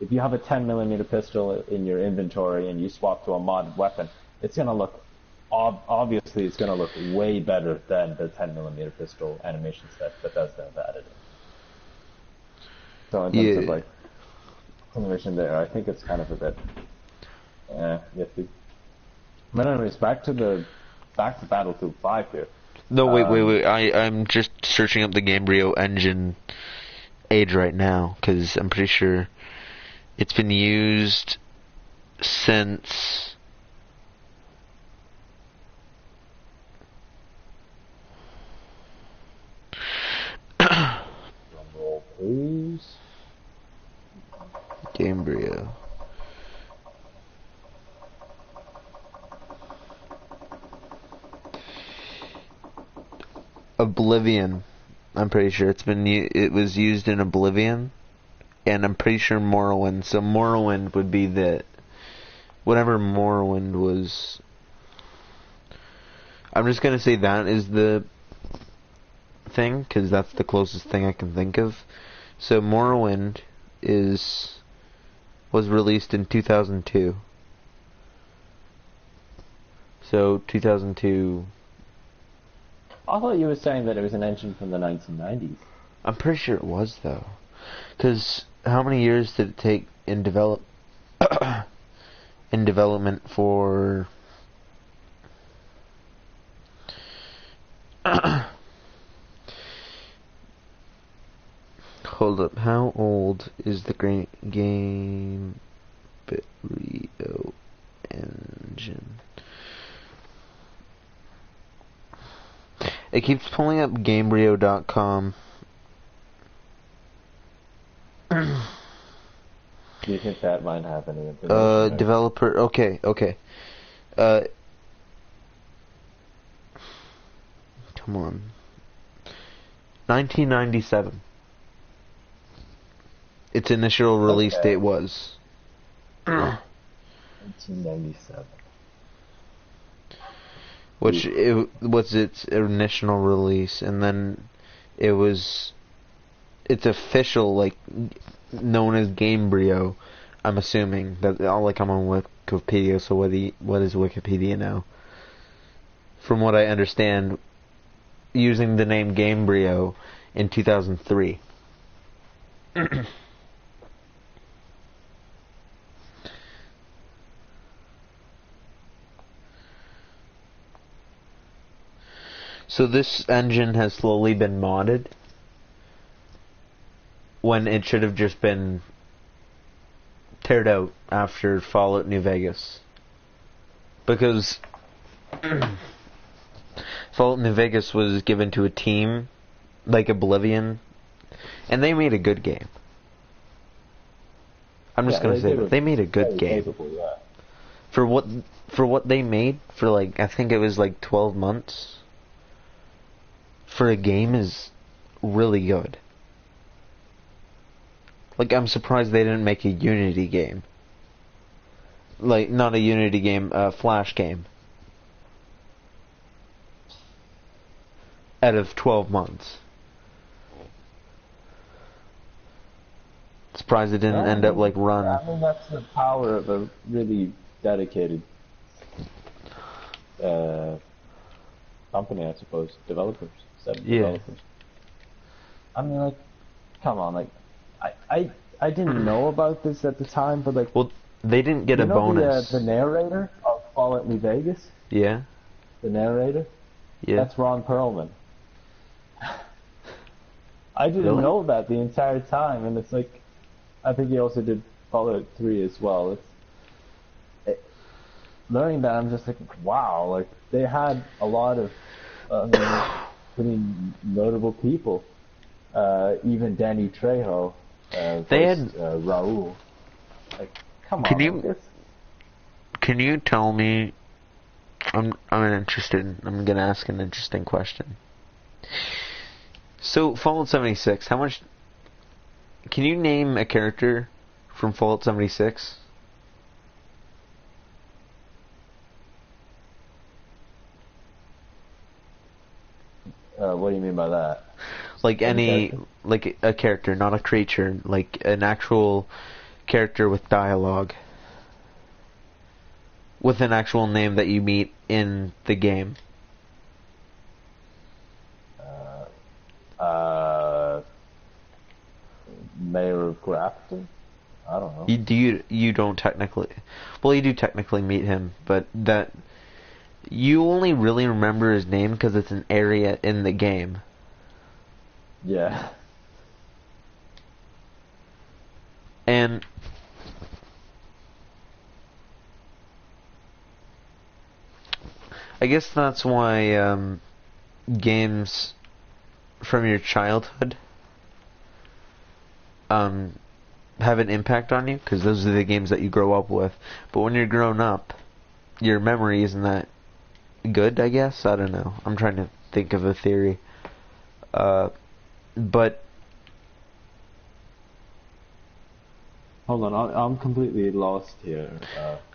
If you have a 10mm pistol in your inventory and you swap to a modded weapon, it's gonna look obviously it's gonna look way better than the 10mm pistol animations that Bethesda have added. So in terms of like animation there, I think it's kind of a bit iffy. But anyways, back to Battlefield 5 here. No, wait. I'm just searching up the Gamebryo engine age right now, because I'm pretty sure it's been used since... Roll, please. Gamebryo. Oblivion. I'm pretty sure it was used in Oblivion, and I'm pretty sure Morrowind. So Morrowind would be the whatever Morrowind was. I'm just gonna say that is the thing because that's the closest thing I can think of. So Morrowind was released in 2002. So 2002. I thought you were saying that it was an engine from the 1990s. I'm pretty sure it was though, because how many years did it take in development for? Hold up, how old is the game Brio engine? It keeps pulling up Gamebryo.com. Do you think that might have any information? Developer. Okay. Come on. 1997. Its initial release date was. 1997. Which was its initial release, and then it's official, like, known as Gamebryo. I'm assuming that I'm on Wikipedia. So what is Wikipedia now? From what I understand, using the name Gamebryo in 2003. So this engine has slowly been modded when it should have just been teared out after Fallout New Vegas. Because Fallout New Vegas was given to a team like Oblivion, and they made a good game. I'm just gonna say that they made a good game. Capable, yeah. For what they made for, like, I think it was like 12 months. For a game is really good. Like, I'm surprised they didn't make a Unity game. Like, not a Unity game, a Flash game. Out of 12 months. Surprised it didn't end up like Run. I mean, that's the power of a really dedicated company, I suppose. Developers. Developers. I mean, like, come on, like, I didn't know about this at the time, but, like... Well, they didn't get a bonus. The narrator of Fallout New Vegas? Yeah. The narrator? Yeah. That's Ron Perlman. I didn't know that the entire time, and it's like... I think he also did Fallout 3 as well. Learning that, I'm just like, wow, like, they had a lot of... pretty notable people. Even Danny Trejo, they had Raul. Like, come on. Can you tell me? I'm interested. I'm gonna ask an interesting question. So Fallout 76. How much? Can you name a character from Fallout 76? What do you mean by that? Like like a character, not a creature, like an actual character with dialogue. With an actual name that you meet in the game. Mayor of Grafton? I don't know. You don't technically... Well, you do technically meet him, but that... You only really remember his name because it's an area in the game. Yeah. And I guess that's why games from your childhood have an impact on you, because those are the games that you grow up with. But when you're grown up, your memory isn't that good, I guess. I don't know. I'm trying to think of a theory. But Hold on, I'm completely lost here.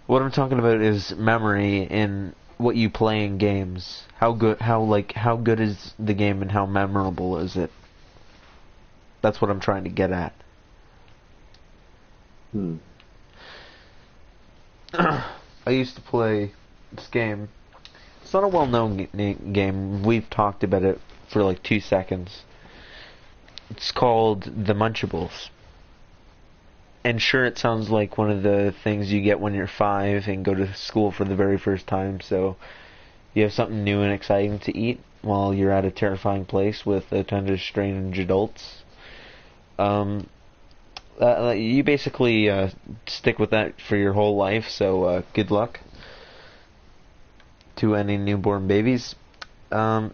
What I'm talking about is memory in what you play in games. How good is the game and how memorable is it? That's what I'm trying to get at. I used to play this game. It's not a well-known game. We've talked about it for like 2 seconds. It's called The Munchables. And sure, it sounds like one of the things you get when you're 5 and go to school for the very first time, so you have something new and exciting to eat while you're at a terrifying place with a ton of strange adults. You basically stick with that for your whole life, so good luck to any newborn babies. Now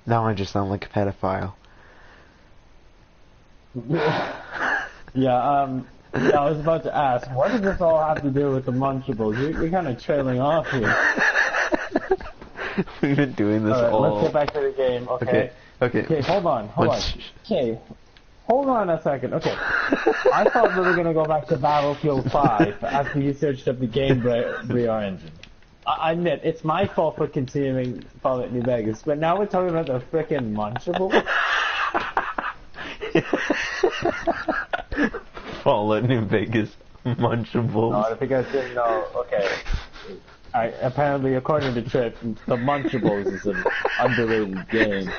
I just sound like a pedophile. Yeah, I was about to ask, what does this all have to do with the Munchables? You're kind of trailing off here. We've been doing this all. Let's get back to the game, okay? Okay, hold on. Okay, hold on a second. Okay, I thought we were going to go back to Battlefield 5 after you searched up the Game VR engine. I admit, it's my fault for continuing Fallout New Vegas, but now we're talking about the frickin' Munchable? Fallout New Vegas Munchables. No, I think I didn't know. Okay. Apparently, according to Trip, the Munchables is an underrated game.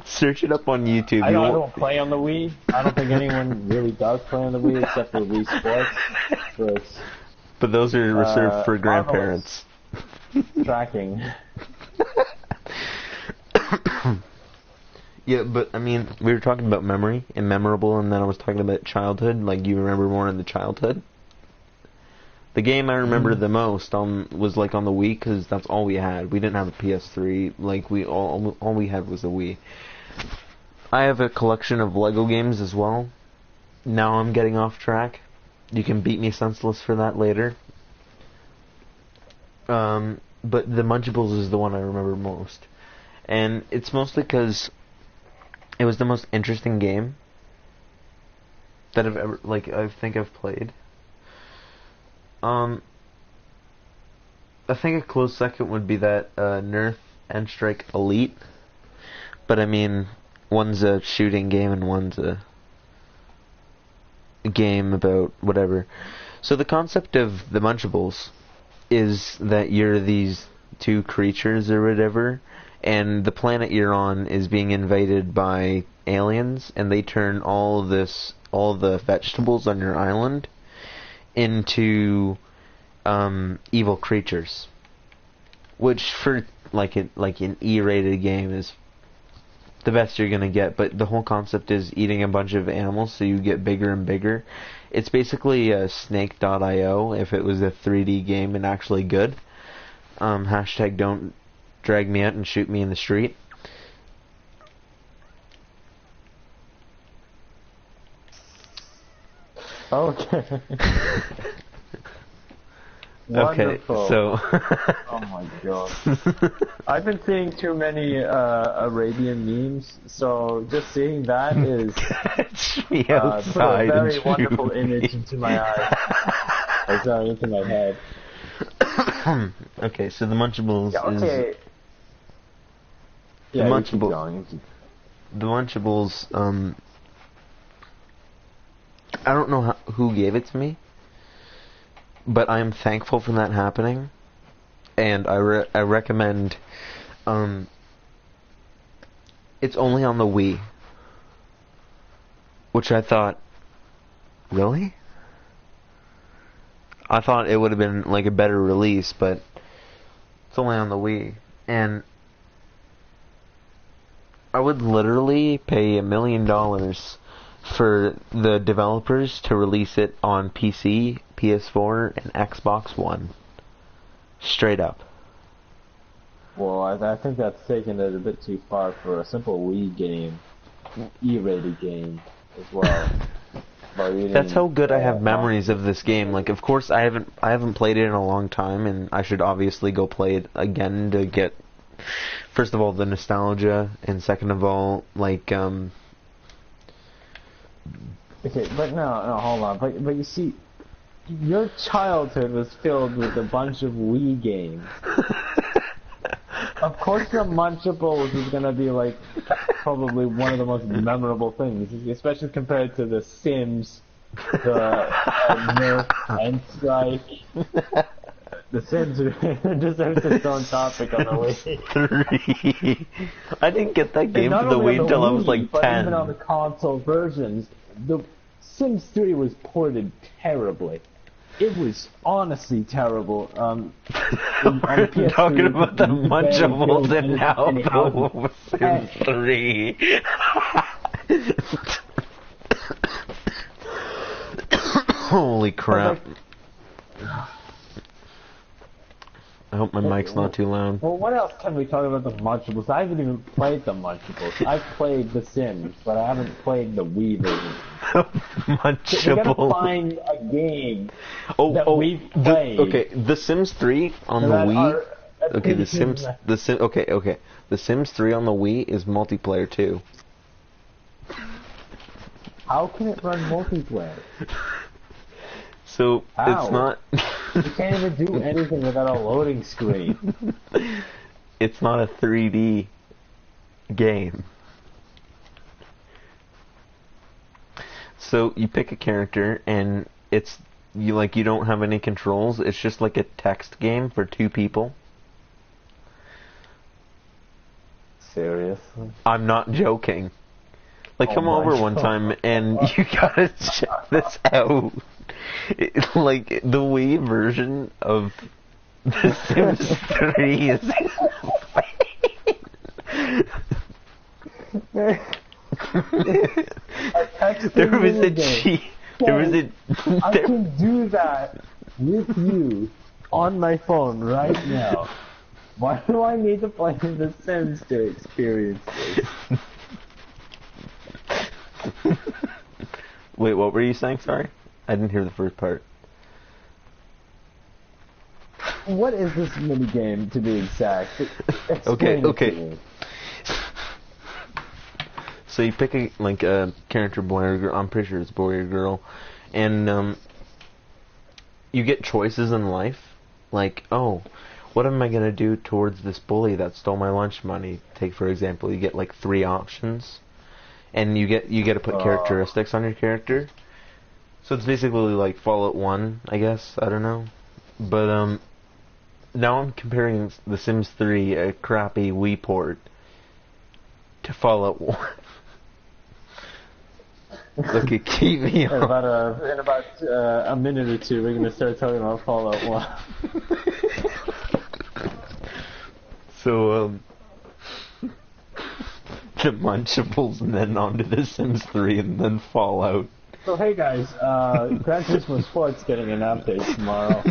Search it up on YouTube. I don't play on the Wii. I don't think anyone really does play on the Wii except for Wii Sports. But those are reserved for grandparents. Tracking. Yeah, but I mean, we were talking about memory and memorable, and then I was talking about childhood. Like, you remember more in the childhood. The game I remember the most was like on the Wii, because that's all we had. We didn't have a PS3. Like, all we had was a Wii. I have a collection of Lego games as well. Now I'm getting off track. You can beat me senseless for that later. But the Munchables is the one I remember most. And it's mostly because it was the most interesting game that I've ever, I think I've played. I think a close second would be that Nerf and Strike Elite. But I mean, one's a shooting game and one's a game about whatever. So the concept of the Munchables is that you're these two creatures or whatever, and the planet you're on is being invaded by aliens, and they turn all the vegetables on your island into evil creatures, which for an E-rated game is the best you're gonna get. But the whole concept is eating a bunch of animals so you get bigger and bigger. It's basically a Snake.io if it was a 3D game and actually good. Hashtag don't drag me out and shoot me in the street. Okay. Okay, so oh my god. I've been seeing too many Arabian memes, so just seeing that is me outside put a very wonderful image into my eyes. Sorry, into my head. Okay, so the Munchables is the Munchables. I don't know who gave it to me, but I am thankful for that happening, and I recommend. It's only on the Wii, which I thought, really? I thought it would have been like a better release, but it's only on the Wii, and I would literally pay $1 million for the developers to release it on PC, PS4, and Xbox One. Straight up. Well, I think that's taking it a bit too far for a simple Wii game, E-rated game as well. That's how good I have memories of this game. Like, of course, I haven't played it in a long time, and I should obviously go play it again to get First of all, the nostalgia, and second of all, like, Okay, but no, hold on. But you see, your childhood was filled with a bunch of Wii games. Of course, the Munchables is gonna be like probably one of the most memorable things, especially compared to the Sims, the Nerf and Strike. The Sims deserves its own topic on the Wii. 3. I didn't get that game And for not the only Wii on the until I was like Wii, but 10. even on the console versions, the Sims 3 was ported terribly. It was honestly terrible. On the We're PS3, talking about the it was Munchables very and good, now and it the had- Sims 3. Holy crap. I hope my mic's not too loud. Well, what else can we talk about the Munchables? I haven't even played the Munchables. I've played The Sims, but I haven't played the Wii version. We gotta Munchables. find a game that we've The, played. okay, The Sims 3 on the that Wii. are Okay, opinions- okay. The Sims 3 on the Wii is multiplayer too. How can it run multiplayer? So How? it's not. You can't even do anything without a loading screen. It's not a 3D game. So you pick a character and you don't have any controls. It's just like a text game for 2 people. Seriously? I'm not joking. Like, Oh come my over one God. time and you gotta check this out. Like, the Wii version of The Sims 3 is there was a cheat. There was a. I can do that with you on my phone right now. Why do I need to play The Sims to experience this? Wait, what were you saying? Sorry, I didn't hear the first part. What is this mini game to be exact? Explain it Okay. to me. So you pick a character, boy or girl. I'm pretty sure it's boy or girl, and you get choices in life. Like, oh, what am I gonna do towards this bully that stole my lunch money? Take for example, you get like 3 options, and you get to put characteristics on your character. So it's basically like Fallout 1, I guess. I don't know, but now I'm comparing The Sims 3, a crappy Wii port, to Fallout 1. Look at keep me In about a minute or two, we're gonna start talking about Fallout 1. So, the Munchables, and then on to The Sims 3, and then Fallout. So hey guys, Gran Turismo Sport's getting an update tomorrow.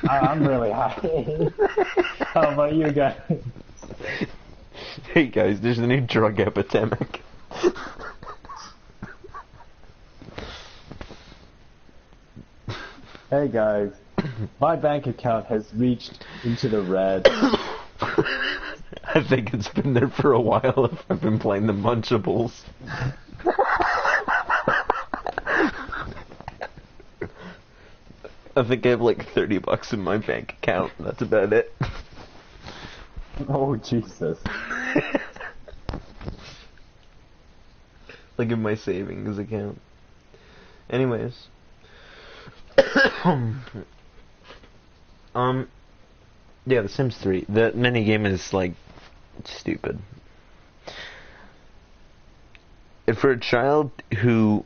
I'm really happy. How about you guys? Hey guys, there's a new drug epidemic. Hey guys, my bank account has reached into the red. I think it's been there for a while if I've been playing the Munchables. I think I have like $30 in my bank account. That's about it. Oh Jesus. Like in my savings account. Anyways. Yeah, The Sims 3. The minigame is like stupid. And for a child who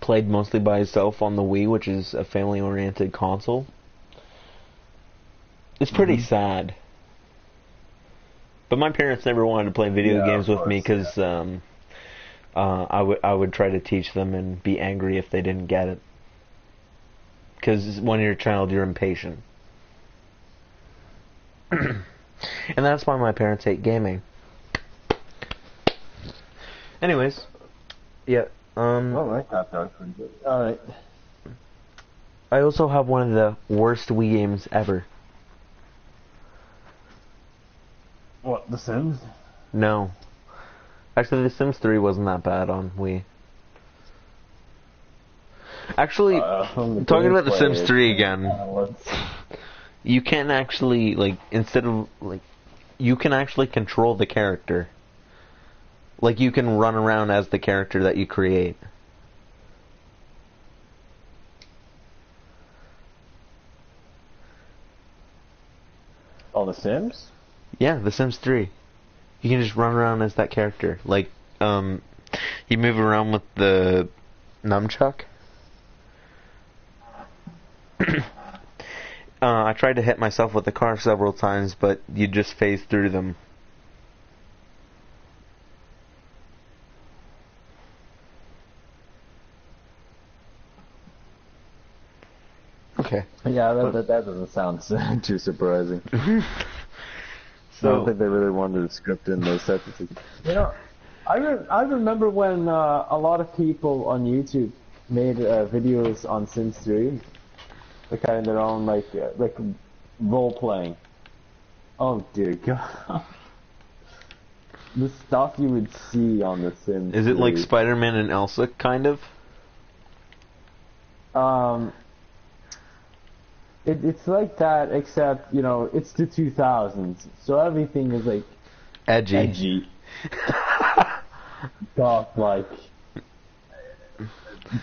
played mostly by himself on the Wii, which is a family-oriented console, it's pretty sad. But my parents never wanted to play video games with me because I would try to teach them and be angry if they didn't get it. Because when you're a child, you're impatient. And that's why my parents hate gaming. Anyways, yeah. Well, I thought that was pretty good. All right. I also have one of the worst Wii games ever. The Sims? No. Actually, The Sims 3 wasn't that bad on Wii. Actually, talking about The Sims 3 again, you can actually, like, instead of, like, you can actually control the character. Like, you can run around as the character that you create. Oh, The Sims? Yeah, The Sims 3. You can just run around as that character. Like, you move around with the nunchuck. I tried to hit myself with the car several times, but you just phase through them. Okay. Yeah, that doesn't sound too surprising. So, I don't think they really wanted to script in those types of things. You know, I remember when a lot of people on YouTube made videos on Sims 3, like kind of their own like role playing. Oh dear God, the stuff you would see on the Sims. is it 3. like Spider-Man and Elsa, kind of? It's like that, except, you know, it's the 2000s, so everything is like edgy. Got like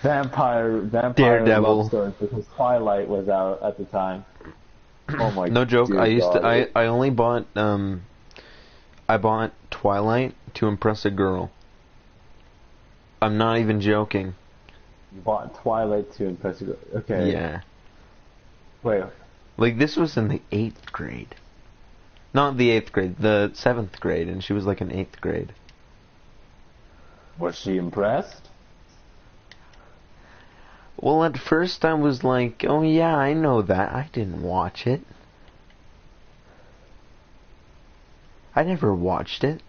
vampire Daredevil love stories, because Twilight was out at the time. Oh my! No joke. dear I used God. to. I only bought. I bought Twilight to impress a girl. I'm not even joking. You bought Twilight to impress you. Okay. Yeah. Wait. Like, this was in the 8th grade. Not the 8th grade, the 7th grade, and she was like in 8th grade. Was she impressed? Well, at first I was like, oh yeah, I know that. I didn't watch it. I never watched it.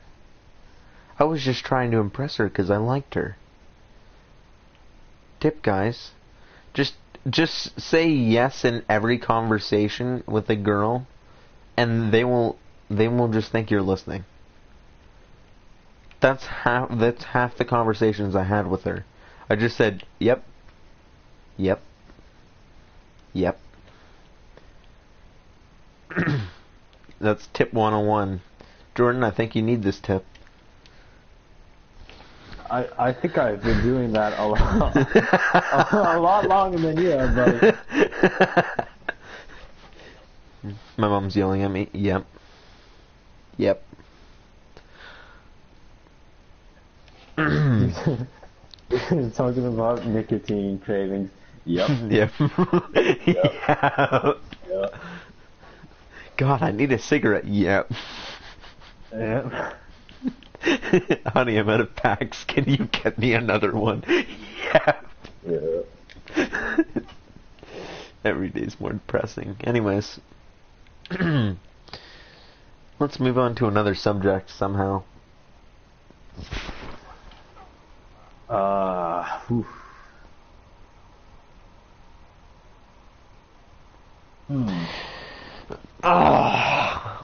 I was just trying to impress her because I liked her. Tip, guys. Just say yes in every conversation with a girl, and they will just think you're listening. That's half the conversations I had with her. I just said, yep. Yep. Yep. That's tip 101. Jordan, I think you need this tip. I think I've been doing that a lot, a lot longer than you have, buddy. My mom's yelling at me. Yep. Yep. Talking about nicotine cravings. Yep. Yep. Yep. Yeah. Yep. God, I need a cigarette. Yep. Yep. Honey, I'm out of packs. Can you get me another one? Yeah. Yeah. Every day's more depressing. Anyways, let's move on to another subject somehow. Oof. Ah.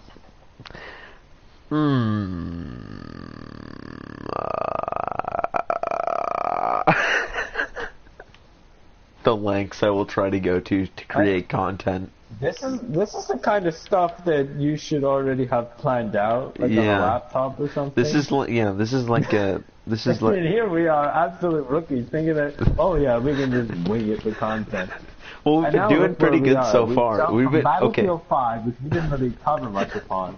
The lengths I will try to go to create content. This is the kind of stuff that you should already have planned out, like on a laptop or something. This is like And here we are, absolute rookies, thinking that, oh yeah, we can just wing it for content. Well, we've been doing pretty good so far. We've been Battlefield 5, which we didn't really cover much upon.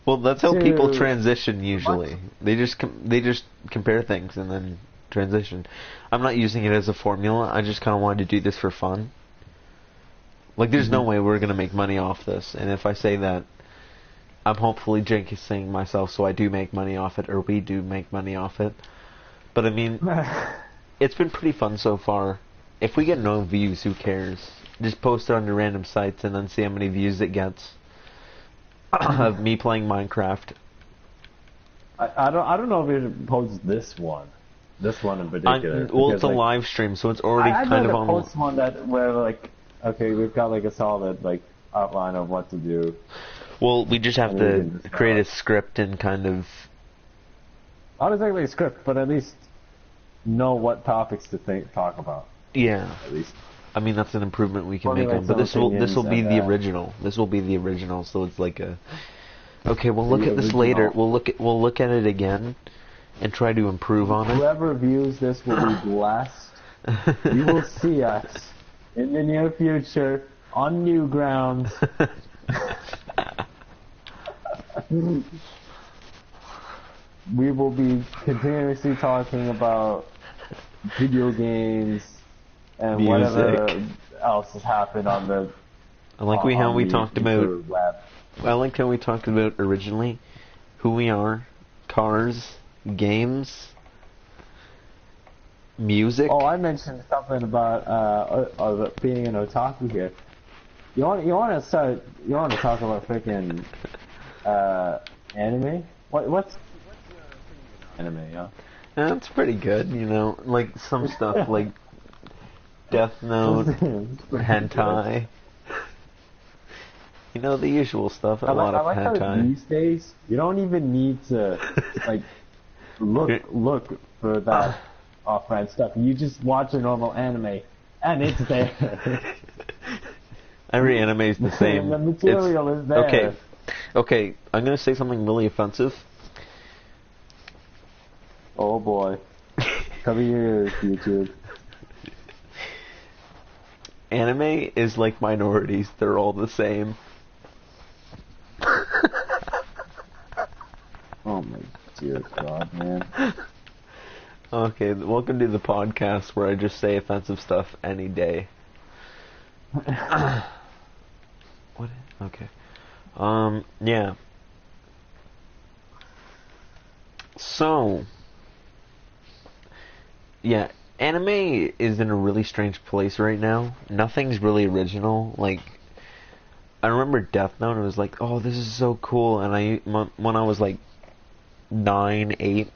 Well, that's how people transition usually. They just compare things and then transition. I'm not using it as a formula. I just kind of wanted to do this for fun. Like, there's no way we're gonna make money off this. And if I say that, I'm hopefully jinxing myself so I do make money off it, or we do make money off it. But I mean, it's been pretty fun so far. If we get no views, who cares? Just post it on your random sites and then see how many views it gets. Of me playing Minecraft. I don't know if we should post this one in particular. Well, it's a live stream, so it's already kind of on. I'd post one that where like, okay, we've got like a solid like outline of what to do. Well, we just have And we to can just create a script and kind of... not exactly a script, but at least know what topics to talk about. Yeah. At least. I mean, that's an improvement we can make Formulate on. But some this will be opinions the and, original. This will be the original. So it's like a... Okay, we'll look the at this original. later. We'll look at it again and try to improve on it. Whoever views this will be blessed. You will see us in the near future on new grounds. We will be continuously talking about video games and Music. whatever else has happened on the I like how we talked about... interweb. I like how we talked about originally who we are, cars, games, music. Oh, I mentioned something about being an otaku here. You want to talk about freaking anime? What's anime? Yeah. That's pretty good, you know. Like some stuff like Death Note, hentai. You know, the usual stuff. A lot of I like hentai. how these days you don't even need to like look for that off-brand stuff. You just watch a normal anime, and it's there. Every anime is the same. The material is there. Okay. I'm gonna say something really offensive. Oh boy, cover your ears, YouTube. Anime is like minorities. They're all the same. Oh my dear God, man. Okay, welcome to the podcast where I just say offensive stuff any day. What? Okay. Yeah. So, yeah, anime is in a really strange place right now. Nothing's really original. Like, I remember Death Note, and it was like, oh, this is so cool. And when I was like 9, 8,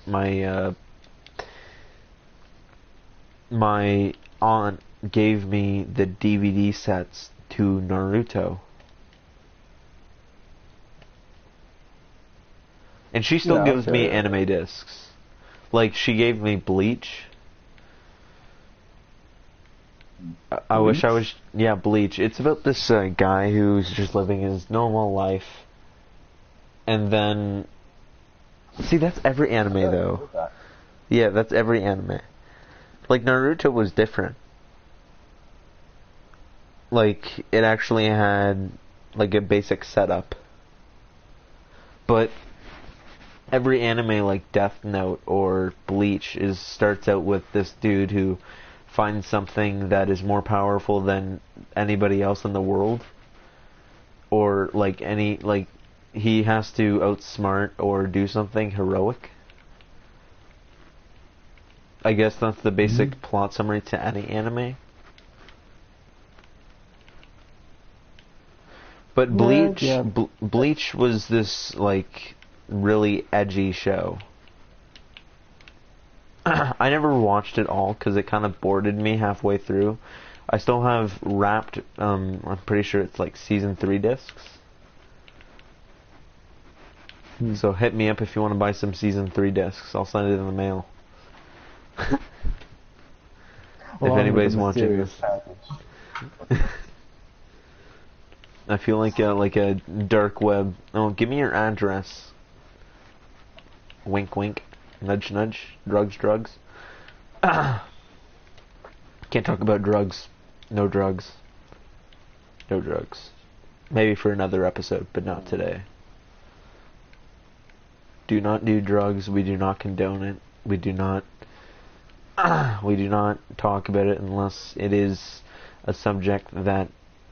my aunt gave me the DVD sets to Naruto. And she still gives me anime discs. Like, she gave me Bleach. I wish I was... Yeah, Bleach. It's about this guy who's just living his normal life. And then... See, that's every anime, though. Yeah, that's every anime. Like, Naruto was different. Like, it actually had, like, a basic setup. But every anime, like Death Note or Bleach, starts out with this dude who finds something that is more powerful than anybody else in the world. Or, like, he has to outsmart or do something heroic. I guess that's the basic plot summary to any anime. But Bleach, Bleach was this, like, really edgy show. I never watched it all because it kind of bored me halfway through. I still have wrapped, I'm pretty sure it's like season 3 discs. So hit me up if you want to buy some season 3 discs. I'll send it in the mail. If anybody's watching this. I feel like a dark web. Oh, give me your address. Wink, wink. Nudge, nudge. Drugs, drugs. Can't talk about drugs. No drugs. No drugs. Maybe for another episode, but not today. Do not do drugs. We do not condone it. We do not talk about it unless it is a subject that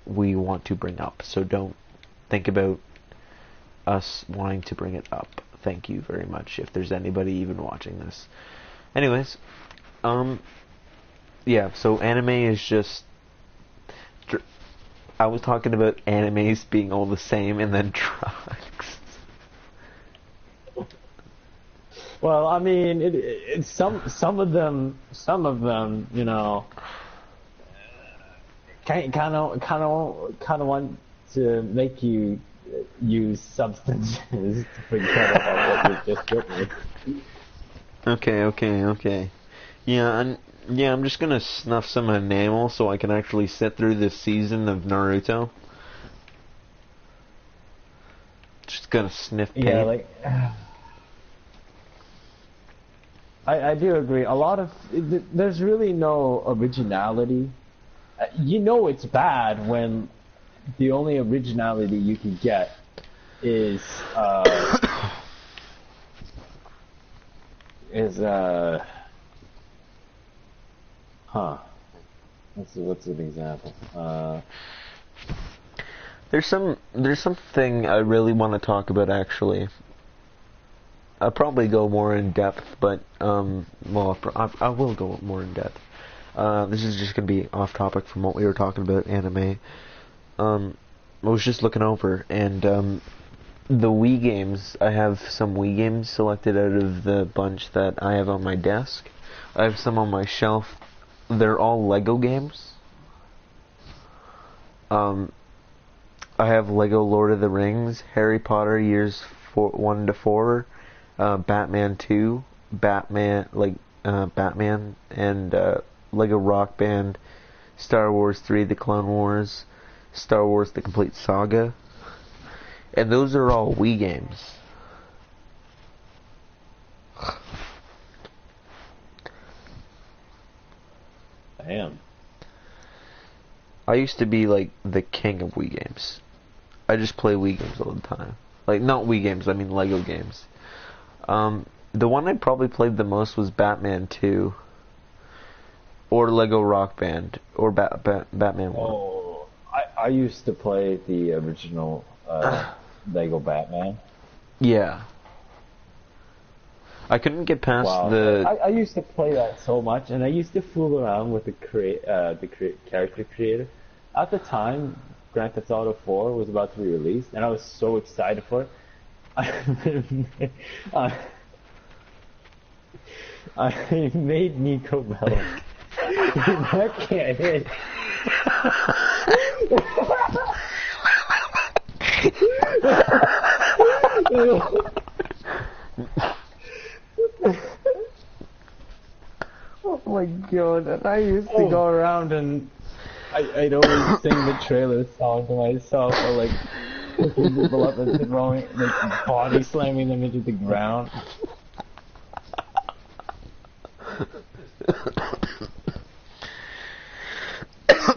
we want to bring up. So don't think about us wanting to bring it up. Thank you very much if there's anybody even watching this. Anyways, yeah, so anime is just... I was talking about animes being all the same and then drugs. Well, I mean, it's some of them, you know, kind of want to make you use substances to forget about what you just witnessed. Okay. Yeah, I'm just gonna snuff some enamel so I can actually sit through this season of Naruto. Just gonna sniff paint. Yeah, like I do agree. A lot of there's really no originality. You know it's bad when the only originality you can get is what's an example? There's something I really want to talk about actually. I'll probably go more in depth, but well, I will go more in depth. This is just gonna be off topic from what we were talking about anime. I was just looking over, and the Wii games. I have some Wii games selected out of the bunch that I have on my desk. I have some on my shelf. They're all Lego games. I have Lego Lord of the Rings, Harry Potter Years 1 to 4, Batman 2, Batman, and Lego Rock Band, Star Wars 3: The Clone Wars, Star Wars: The Complete Saga, and those are all Wii games. Damn. I used to be like the king of Wii games. I just play Wii games all the time. Like, not Wii games, I mean Lego games. The one I probably played the most was Batman 2. Or Lego Rock Band. Or Batman 1. Oh, I used to play the original Lego Batman. Yeah. I couldn't get past Wow. the... I used to play that so much, and I used to fool around with the character creator. At the time, Grand Theft Auto 4 was about to be released, and I was so excited for it. I made Nico Bellic. That can't hit. Oh my god, and I used to go around and I'd always sing the trailer song to myself, or like picking people up and throwing, like body slamming them into the ground.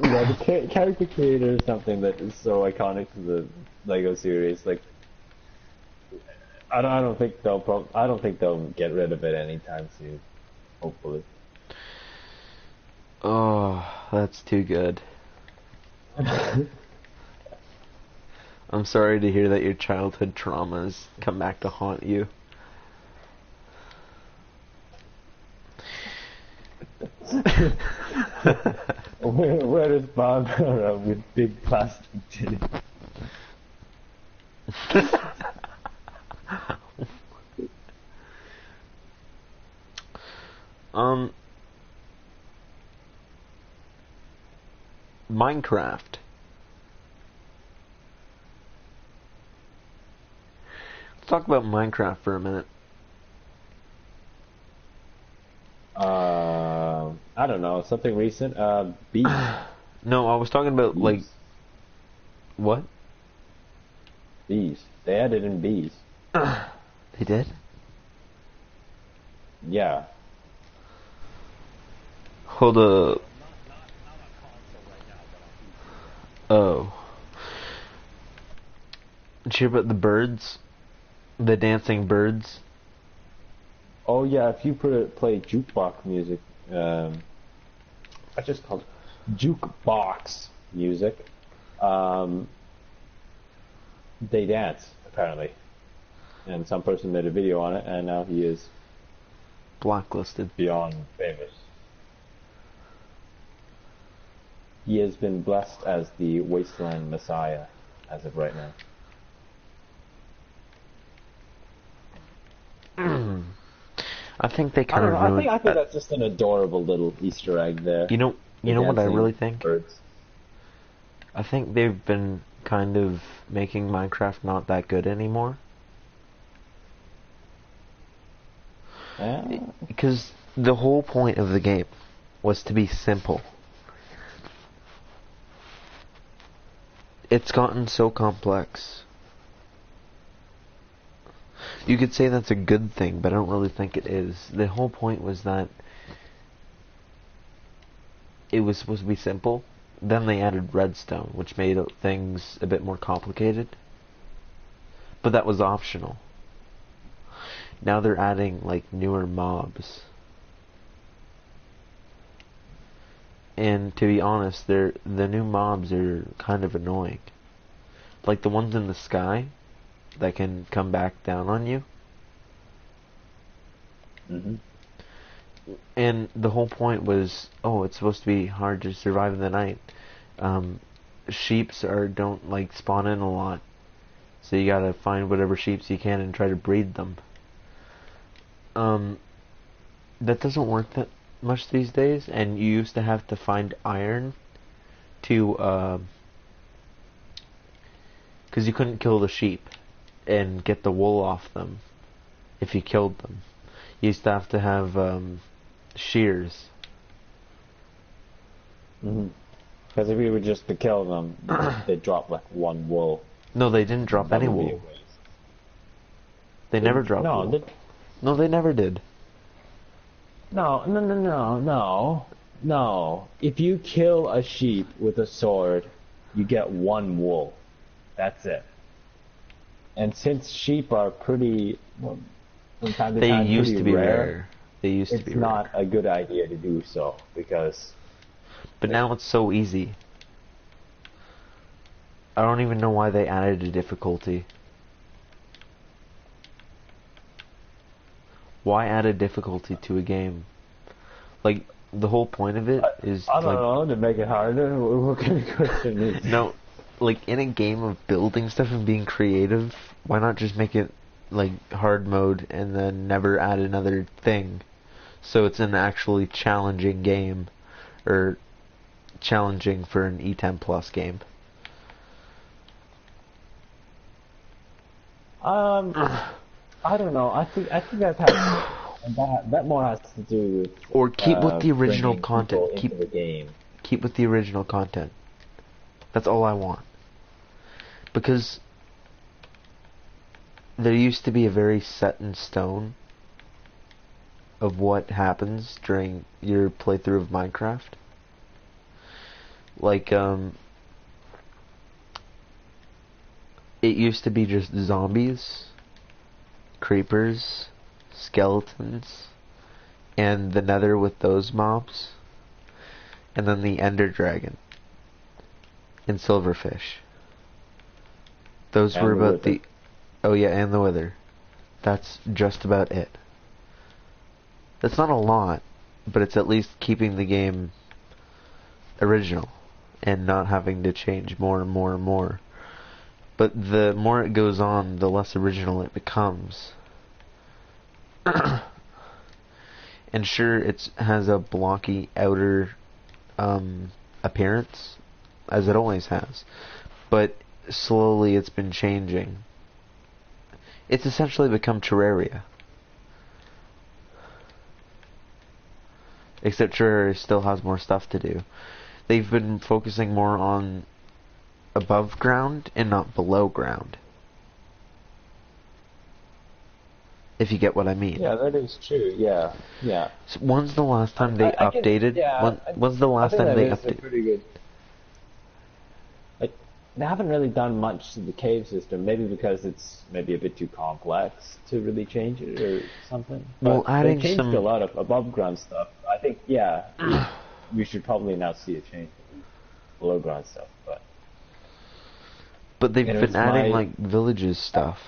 Yeah, the character creator is something that is so iconic to the Lego series. Like, I don't think they'll get rid of it anytime soon. Hopefully. Oh, that's too good. I'm sorry to hear that your childhood traumas come back to haunt you. Where is Barbara with big plastic titties? Minecraft. Let's talk about Minecraft for a minute. I don't know, something recent. Bees. No, I was talking about, like... What? Bees. They added in bees. They did? Yeah. Hold up. Oh. Did you hear about the birds? The dancing birds? Oh yeah, if you play jukebox music, I just called it jukebox music. They dance apparently, and some person made a video on it, and now he is Blacklisted. beyond famous. He has been blessed as the Wasteland Messiah as of right now. I think they I kind don't of know. really... I think that's just an adorable little Easter egg there. You know what I really think? Birds. I think they've been kind of making Minecraft not that good anymore. Because the whole point of the game was to be simple. It's gotten so complex. You could say that's a good thing, but I don't really think it is. The whole point was that it was supposed to be simple. Then they added redstone, which made things a bit more complicated. But that was optional. Now they're adding like newer mobs. And to be honest, the new mobs are kind of annoying. Like the ones in the sky that can come back down on you. Mm-hmm. And the whole point was, it's supposed to be hard to survive in the night. Sheeps don't like spawn in a lot, so you gotta find whatever sheeps you can and try to breed them. That doesn't work that much these days, and you used to have to find iron to, because you couldn't kill the sheep and get the wool off them if you killed them. You used to have shears. Mm-hmm. Because if we were just to kill them, they'd drop like one wool. No, they didn't drop any wool. They never dropped wool. No, they never did. No. If you kill a sheep with a sword, you get one wool. That's it. And since sheep are pretty, from time to they time, used to be rare. rare. They used to be rare. It's not a good idea to do so because. But now it's so easy. I don't even know why they added a difficulty. Why add a difficulty to a game? Like, the whole point of it is... I don't know, to make it harder? What kind of question is... No, like, in a game of building stuff and being creative, why not just make it, like, hard mode and then never add another thing? So it's an actually challenging game. Or challenging for an E10 plus game. I don't know. I think that more has to do with or keep with the original content. Keep the game. Keep with the original content. That's all I want. Because there used to be a very set in stone of what happens during your playthrough of Minecraft. Like, it used to be just zombies, creepers, skeletons, and the nether with those mobs, and then the ender dragon, and silverfish. Those were about the... Oh yeah, and the wither. That's just about it. That's not a lot, but it's at least keeping the game original and not having to change more and more and more. But the more it goes on, the less original it becomes. And sure, it has a blocky outer appearance, as it always has. But slowly it's been changing. It's essentially become Terraria. Except Terraria still has more stuff to do. They've been focusing more on above ground and not below ground. If you get what I mean. Yeah, that is true. Yeah. So when's the last time they updated? When's the last time they updated? Pretty good. Like, they haven't really done much to the cave system. Maybe because it's maybe a bit too complex to really change it or something. Well, but adding they changed a lot of above ground stuff. I think, we should probably now see a change in below ground stuff. But they've been adding like villages stuff.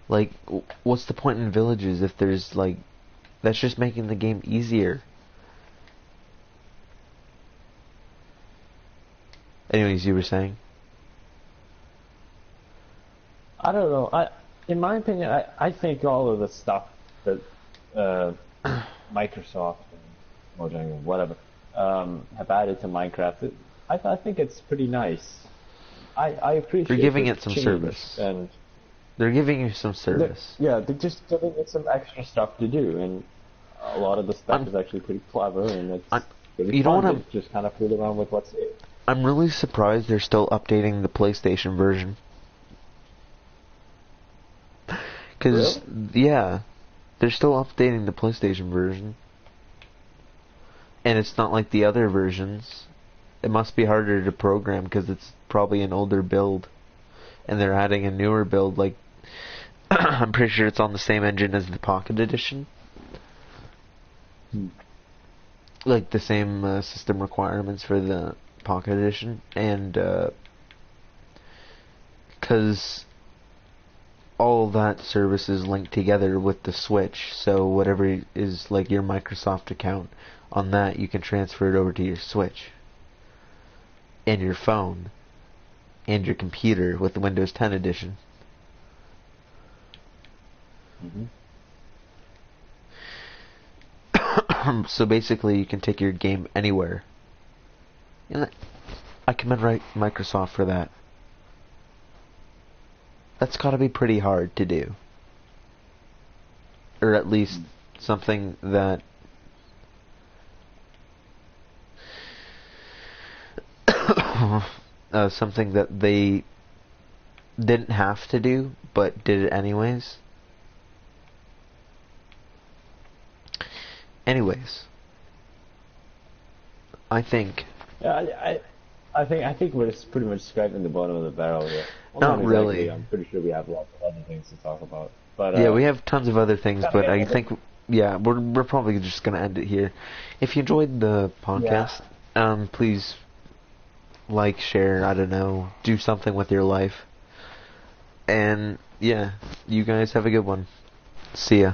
Like, what's the point in villages if there's like, that's just making the game easier. Anyways, you were saying? I don't know. In my opinion, I think all of the stuff that Microsoft and Mojang or whatever have added to Minecraft, I think it's pretty nice. I appreciate They're giving the it some change, service. and They're giving you some service. they're just giving it some extra stuff to do, and a lot of the stuff is actually pretty clever, and it's really you know fun what to just kind of fool around with what's it. I'm really surprised they're still updating the PlayStation version. Because, yeah, they're still updating the PlayStation version. And it's not like the other versions. It must be harder to program because it's probably an older build. And they're adding a newer build, like, I'm pretty sure it's on the same engine as the Pocket Edition. Like the same system requirements for the Pocket Edition. And, because all that service is linked together with the Switch, so whatever is like your Microsoft account on that, you can transfer it over to your Switch and your phone and your computer with the Windows 10 edition. So basically you can take your game anywhere. And I commend Microsoft for that. That's gotta be pretty hard to do. Or at least something that something that they didn't have to do, but did it anyways. Anyways, I think. Yeah, I think we're just pretty much scraping the bottom of the barrel here. Well, Not exactly. really. I'm pretty sure we have lots of other things to talk about. But Yeah, we have tons of other things, but I think, yeah, we're probably just gonna end it here. If you enjoyed the podcast, please like, share, I don't know, do something with your life. And yeah, you guys have a good one. See ya.